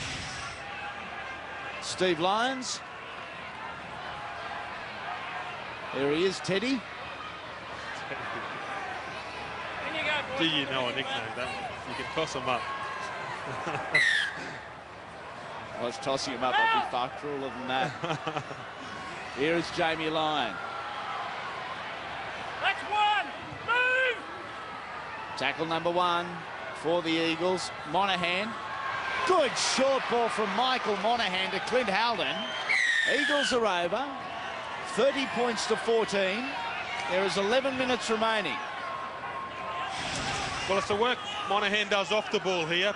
Steve Lyons. There he is, Teddy. Do you know a nickname that? You can toss him up. I was tossing him up, I'd be far crueler than that. Here is Jamie Lyon. That's one. Move. Tackle number one for the Eagles. Monaghan. Good short ball from Michael Monaghan to Clint Halden. Eagles are over. 30 points to 14. There is 11 minutes remaining. Well, it's the work Monaghan does off the ball here.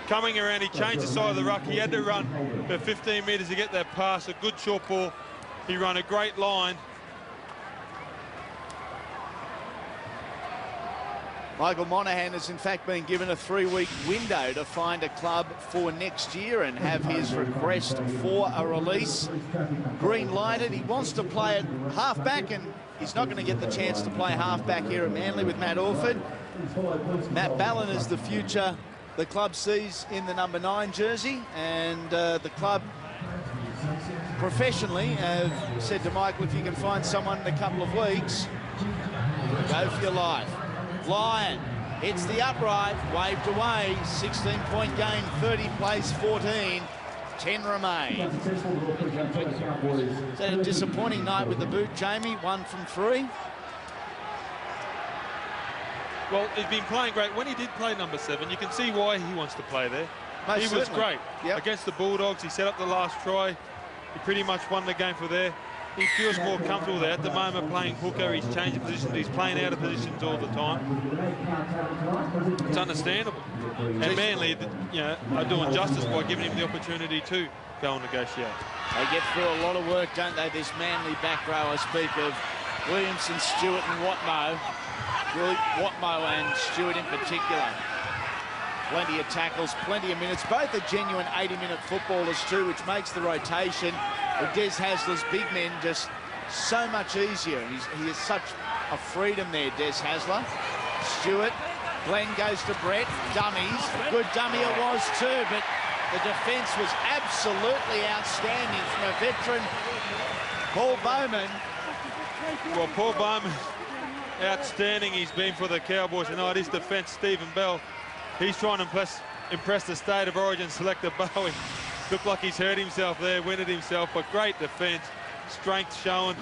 Coming around, he changed the side of the ruck. He had to run about 15 metres to get that pass. A good short ball. He ran a great line. Michael Monaghan has in fact been given a 3-week window to find a club for next year and have his request for a release green lighted. He wants to play at halfback, and he's not going to get the chance to play halfback here at Manly with Matt Orford. Matt Ballin is the future the club sees in the number 9 jersey, and the club professionally have said to Michael, if you can find someone in a couple of weeks, go for your life. Lyon hits the upright, waved away, 16-point game, 30 plays 14, 10 remain. Is that a disappointing night with the boot, Jamie? 1 from 3? Well, he's been playing great. When he did play number 7, you can see why he wants to play there. Most he was certainly. great. Against the Bulldogs, he set up the last try. He pretty much won the game for there. He feels more comfortable there. At the moment, playing hooker, he's changing positions. He's playing out of positions all the time. It's understandable. And Manly, you know, are doing justice by giving him the opportunity to go and negotiate. They get through a lot of work, don't they, this Manly back row? I speak of Williamson, Stewart and Watmough. Really, Watmough and Stewart in particular. Plenty of tackles, plenty of minutes. Both are genuine 80-minute footballers too, which makes the rotation with Des Hasler's big men just so much easier. He has such a freedom there, Des Hasler. Stewart, Glenn goes to Brett, dummies. A good dummy it was too, but the defence was absolutely outstanding from a veteran, Paul Bowman. Well, Paul Bowman, outstanding he's been for the Cowboys tonight. His defence, Stephen Bell, he's trying to impress the State of Origin selector Bowen. Looked like he's hurt himself there, winded himself, but great defence, strength shown.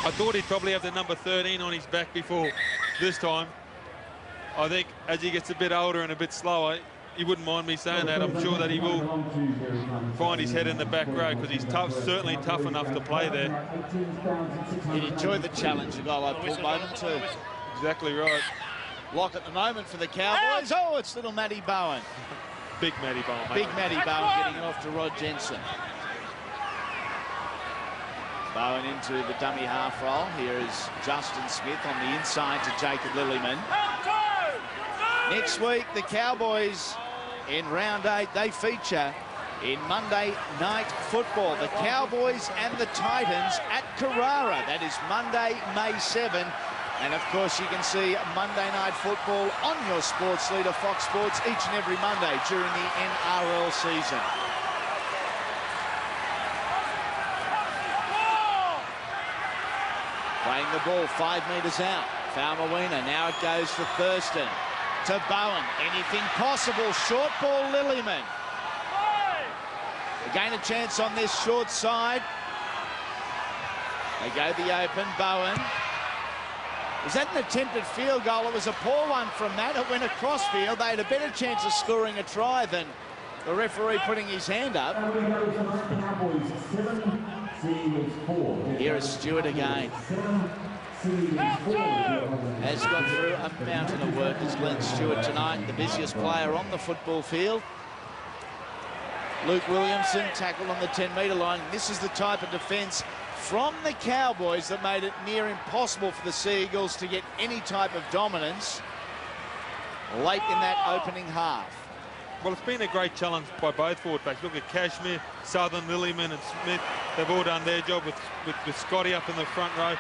I thought he'd probably have the number 13 on his back before this time. I think as he gets a bit older and a bit slower, he wouldn't mind me saying that. I'm sure that he will find his head in the back row because he's tough, certainly tough enough to play there. He enjoyed the challenge, a guy like Paul Bowman too. Exactly right. Lock at the moment for the Cowboys. Oh, it's little Matty Bowen. Big Matty Bowen. Big Matty Bowen getting it off to Rod Jensen. Bowen into the dummy half roll. Here is Justin Smith on the inside to Jacob Lillyman. Next week, the Cowboys in round 8, they feature in Monday Night Football. The Cowboys and the Titans at Carrara. That is Monday, May 7. And of course, you can see Monday Night Football on your sports leader, Fox Sports, each and every Monday during the NRL season. Playing the ball 5 metres out. Falmawina, now it goes to Thurston. To Bowen, anything possible. Short ball, Lillyman. Again, a chance on this short side. They go the open, Bowen. Was that an attempted field goal? It was a poor one from that. It went across field. They had a better chance of scoring a try than the referee putting his hand up. Here is Stewart again. Has gone through a mountain of work as Glenn Stewart tonight, the busiest player on the football field. Luke Williamson tackled on the 10-metre line. This is the type of defence from the Cowboys that made it near impossible for the Sea Eagles to get any type of dominance late in that opening half. Well, it's been a great challenge by both forward backs. Look at Cashmere, Southern, Lillyman and Smith. They've all done their job with Scotty up in the front row.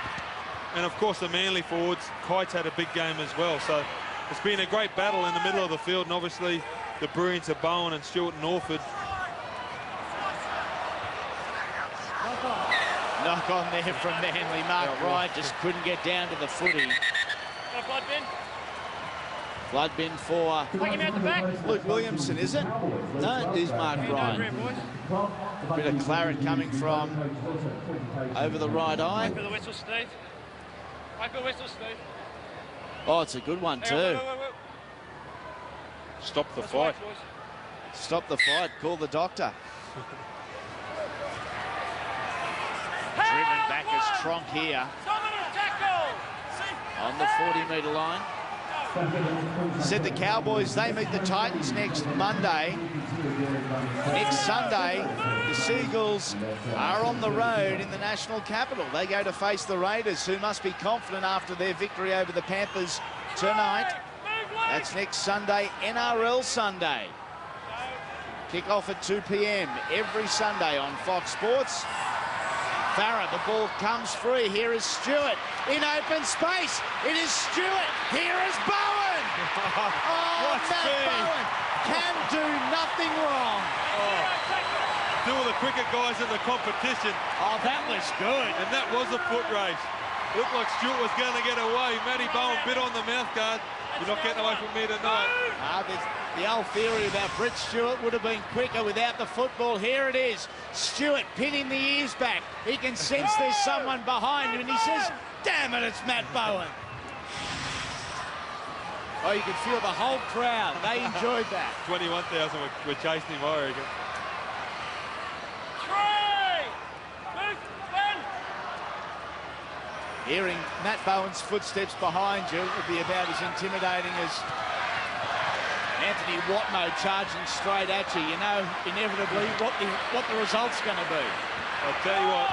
And of course, the Manly forwards, Kite's had a big game as well. So it's been a great battle in the middle of the field. And obviously, the brilliance of Bowen and Stewart and Orford. Knock on there from Manly. Mark Wright just couldn't get down to the footy. Blood bin. Blood bin for Take him out the back. Luke Williamson, is it? No, it is Mark Wright. A bit of claret coming from over the right eye. Wait for the whistle, Steve. Wait for the whistle, Steve. Oh, it's a good one too. Wait. Stop the Let's fight. wait, boys. Stop the fight. Call the doctor. Driven back as Tronk here on the 40-metre line. Said the Cowboys, they meet the Titans next Monday. Next Sunday, the Seagulls are on the road in the national capital. They go to face the Raiders, who must be confident after their victory over the Panthers tonight. That's next Sunday, NRL Sunday. Kick-off at 2 p.m. every Sunday on Fox Sports. Farah, the ball comes free. Here is Stewart in open space. It is Stewart. Here is Bowen. Oh, Matt Bowen can do nothing wrong. Oh. Two of the quicker guys in the competition. Oh, that was good. And that was a foot race. Looked like Stewart was going to get away. Matty Bowen bit on the mouth guard. You're not getting away from me tonight. The old theory about Brett Stewart would have been quicker without the football. Here it is. Stewart pinning the ears back. He can sense there's someone behind him, and he says, damn it, it's Matt Bowen. Oh, you could feel the whole crowd. They enjoyed that. 21,000 were chasing him, I reckon. Hearing Matt Bowen's footsteps behind you would be about as intimidating as Anthony Watno charging straight at you. You know inevitably what the result's going to be. I'll tell you what,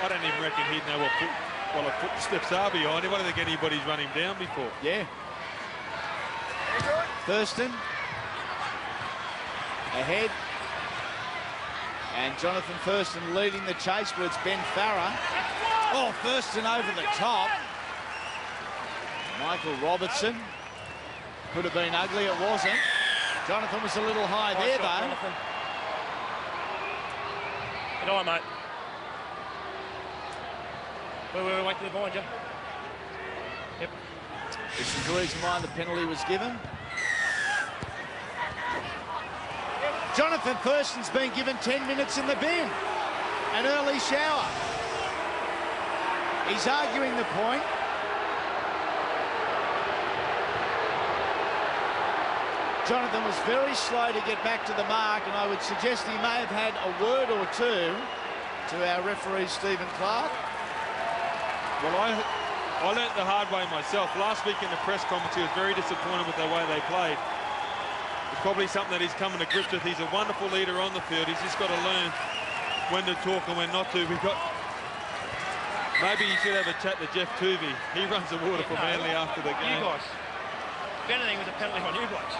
I don't even reckon he'd know what the footsteps are behind him. I don't think anybody's run him down before. Yeah. Thurston ahead. And Jonathan Thurston leading the chase, but it's Ben Farah. Oh, Thurston over the top. Michael Robertson. Could have been ugly, it wasn't. Jonathan was a little high there, though. Jonathan. Good eye, mate. Wait till they're behind you. Yep. This is the reason why the penalty was given. Jonathan Thurston's been given 10 minutes in the bin. An early shower. He's arguing the point. Jonathan was very slow to get back to the mark, and I would suggest he may have had a word or two to our referee, Stephen Clark. Well, I learnt the hard way myself. Last week in the press conference, he was very disappointed with the way they played. It's probably something that he's coming to grips with. He's a wonderful leader on the field. He's just got to learn when to talk and when not to. Maybe he should have a chat to Jeff Tuvey. He runs the water for Manly after the game. You guys. If anything, was a penalty on you guys.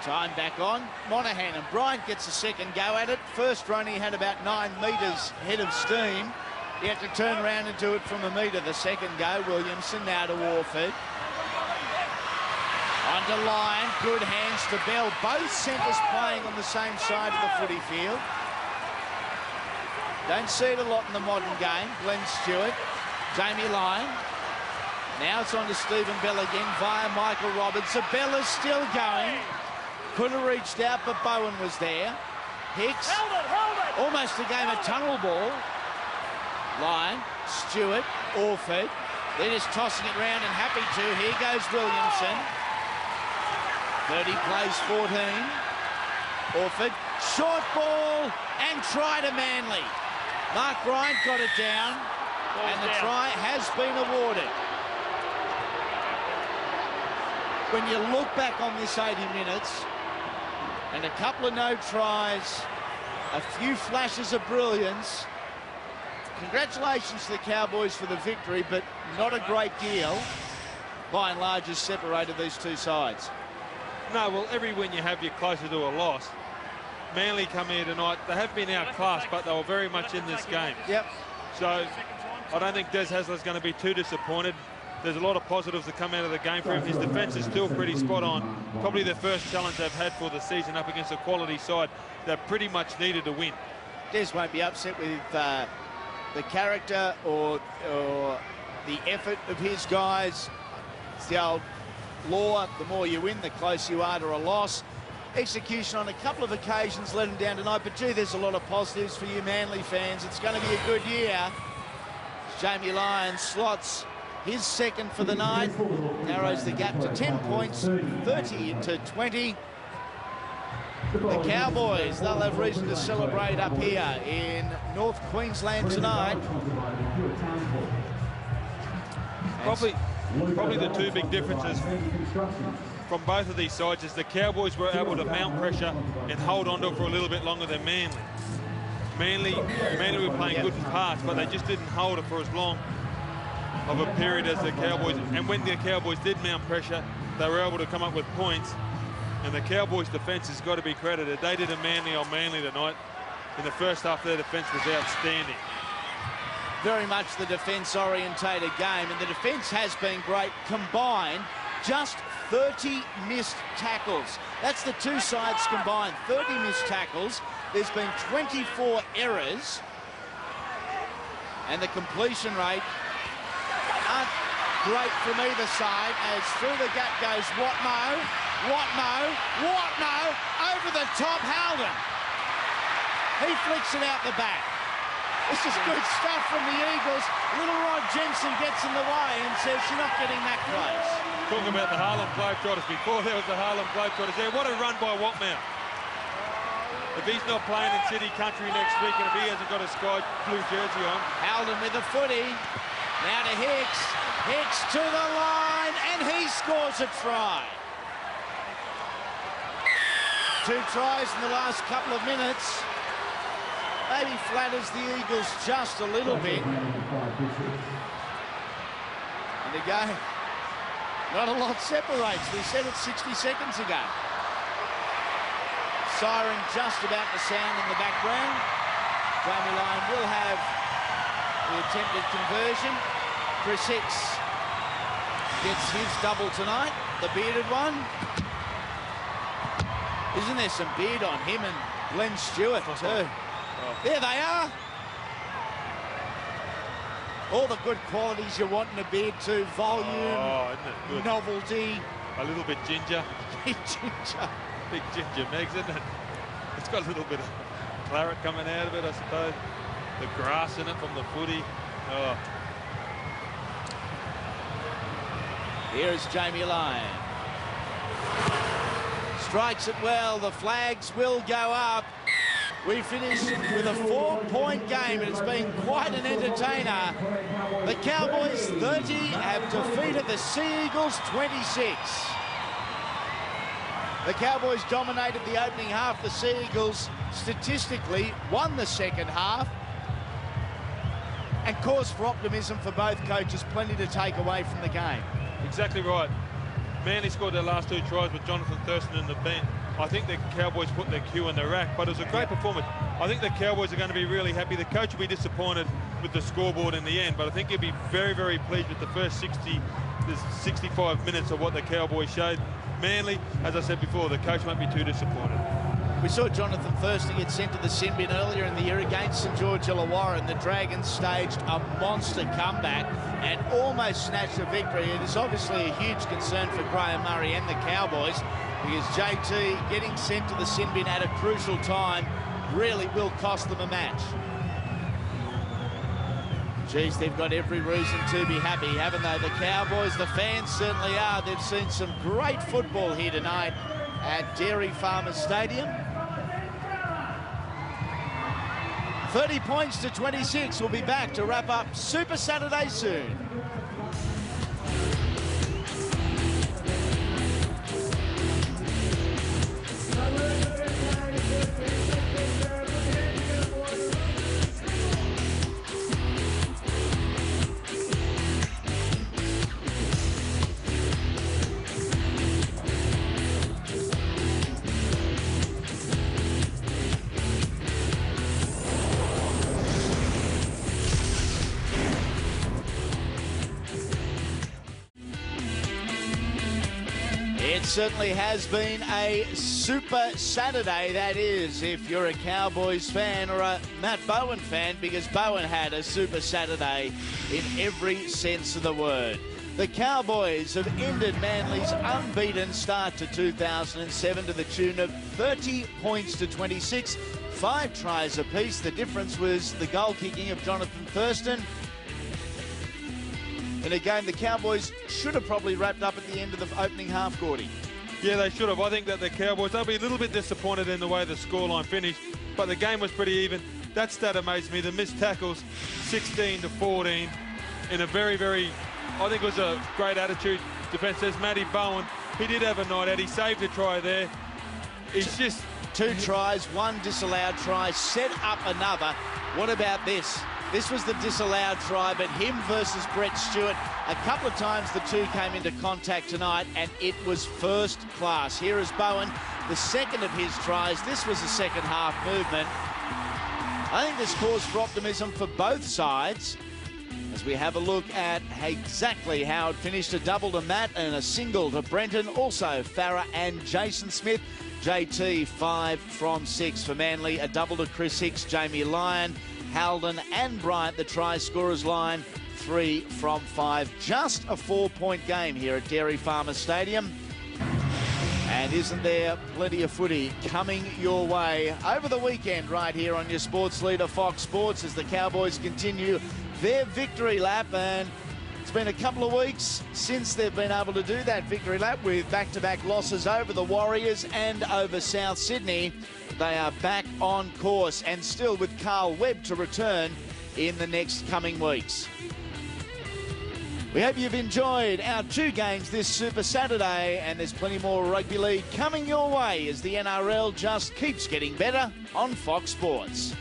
Time back on. Monaghan and Bryant gets a second go at it. First run, he had about 9 metres head of steam. He had to turn around and do it from a metre. The second go, Williamson now to Warford. Onto Lyon, good hands to Bell. Both centres playing on the same side of the footy field. Don't see it a lot in the modern game. Glenn Stewart, Jamie Lyon. Now it's on to Stephen Bell again via Michael Robertson. Bell is still going. Could have reached out, but Bowen was there. Hicks, almost a game of tunnel ball. Lyon, Stewart, Orford. They're just tossing it round and happy to. Here goes Williamson. 30 plays 14. Orford, short ball and try to Manly. Mark Bryant got it down, and the try has been awarded. When you look back on this 80 minutes, and a couple of no tries, a few flashes of brilliance, congratulations to the Cowboys for the victory, but not a great deal, by and large, has separated these two sides. No, well, every win you have, you're closer to a loss. Manly come here tonight. They have been outclassed, but they were very much in this game. Yep. So I don't think Des Hasler's going to be too disappointed. There's a lot of positives that come out of the game for him. His defence is still pretty spot on. Probably the first challenge they've had for the season up against a quality side that pretty much needed to win. Des won't be upset with the character or the effort of his guys. It's the old law, the more you win, the closer you are to a loss. Execution on a couple of occasions let him down tonight, but gee, there's a lot of positives for you Manly fans. It's going to be a good year. Jamie Lyon slots his second for the night, narrows the gap to 10 points, 30-20. The Cowboys, they'll have reason to celebrate up here in North Queensland tonight. Probably the two big differences from both of these sides is the Cowboys were able to mount pressure and hold on to it for a little bit longer than Manly. Manly were playing good in parts, but they just didn't hold it for as long. of a period as the Cowboys, and when the Cowboys did mount pressure, they were able to come up with points. And the Cowboys' defence has got to be credited. They did a Manly on Manly tonight. In the first half, their defence was outstanding. Very much the defence-orientated game, and the defence has been great. Combined, just 30 missed tackles. That's the two sides combined, 30 missed tackles. There's been 24 errors, and the completion rate aren't great from either side, as through the gap goes Watmo, over the top, Halden. He flicks it out the back. This is good stuff from the Eagles. Little Rod Jensen gets in the way and says, you're not getting that close. Talking about the Harlem Globetrotters, before there was the Harlem Globetrotters there. What a run by Watmo. If he's not playing in City Country next week, and if he hasn't got a sky blue jersey on. Halden with a footy. Now to Hicks. Hicks to the line, and he scores a try. 2 tries in the last couple of minutes. Maybe flatters the Eagles just a little bit. And again, not a lot separates. We said it 60 seconds ago. Siren just about to sound in the background. Jamie Lyon will have the attempted conversion. Chris Hicks gets his double tonight, the bearded one. Isn't there some beard on him and Glenn Stewart too? There they are. All the good qualities you want in a beard too. Volume, isn't it good? Novelty. A little bit ginger. Ginger. Big ginger Megs, isn't it? It's got a little bit of claret coming out of it, I suppose. The grass in it from the footy. Oh. Here is Jamie Lyon. Strikes it well. The flags will go up. We finish with a 4-point game, and it's been quite an entertainer. The Cowboys 30 have defeated the Sea Eagles 26. The Cowboys dominated the opening half. The Sea Eagles statistically won the second half. And cause for optimism for both coaches. Plenty to take away from the game. Exactly right. Manly scored their last 2 tries with Jonathan Thurston in the bench. I think the Cowboys put their cue in the rack, but it was a great performance. I think the Cowboys are going to be really happy. The coach will be disappointed with the scoreboard in the end, but I think he'll be very, very pleased with the first 65 minutes of what the Cowboys showed. Manly, as I said before, the coach won't be too disappointed. We saw Jonathan Thurston get sent to the sin bin earlier in the year against St George Illawarra, and the Dragons staged a monster comeback and almost snatched a victory. It is obviously a huge concern for Graham Murray and the Cowboys, because JT getting sent to the sin bin at a crucial time really will cost them a match. Geez, they've got every reason to be happy, haven't they? The Cowboys, the fans certainly are. They've seen some great football here tonight at Dairy Farmers Stadium. 30 points to 26. We'll be back to wrap up Super Saturday soon. Certainly has been a Super Saturday, that is, if you're a Cowboys fan or a Matt Bowen fan, because Bowen had a Super Saturday in every sense of the word. The Cowboys have ended Manly's unbeaten start to 2007 to the tune of 30 points to 26, 5 tries apiece. The difference was the goal kicking of Jonathan Thurston. In a game the Cowboys should have probably wrapped up at the end of the opening half, Gordy. Yeah, they should have. I think that the Cowboys, they'll be a little bit disappointed in the way the scoreline finished, but the game was pretty even. That stat amazed me. The missed tackles, 16 to 14, in a very, very, I think it was a great attitude defence. There's Matty Bowen. He did have a night out. He saved a try there. He's just... 2 tries, 1 disallowed try, set up another. What about this? This was the disallowed try, but him versus Brett Stewart. A couple of times the two came into contact tonight, and it was first class. Here is Bowen, the second of his tries. This was a second half movement. I think there's cause for optimism for both sides as we have a look at exactly how it finished. A double to Matt and a single to Brenton. Also Farah and Jason Smith. JT 5 from 6 for Manly. A double to Chris Hicks, Jamie Lyon, Halden and Bryant, the try scorers line, 3 from 5. Just a 4-point game here at Dairy Farmers Stadium. And isn't there plenty of footy coming your way over the weekend right here on your sports leader Fox Sports as the Cowboys continue their victory lap. And it's been a couple of weeks since they've been able to do that victory lap with back-to-back losses over the Warriors and over South Sydney. They are back on course, and still with Carl Webb to return in the next coming weeks. We hope you've enjoyed our 2 games this Super Saturday, and there's plenty more rugby league coming your way as the NRL just keeps getting better on Fox Sports.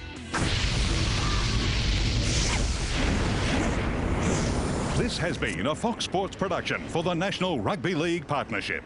This has been a Fox Sports production for the National Rugby League Partnership.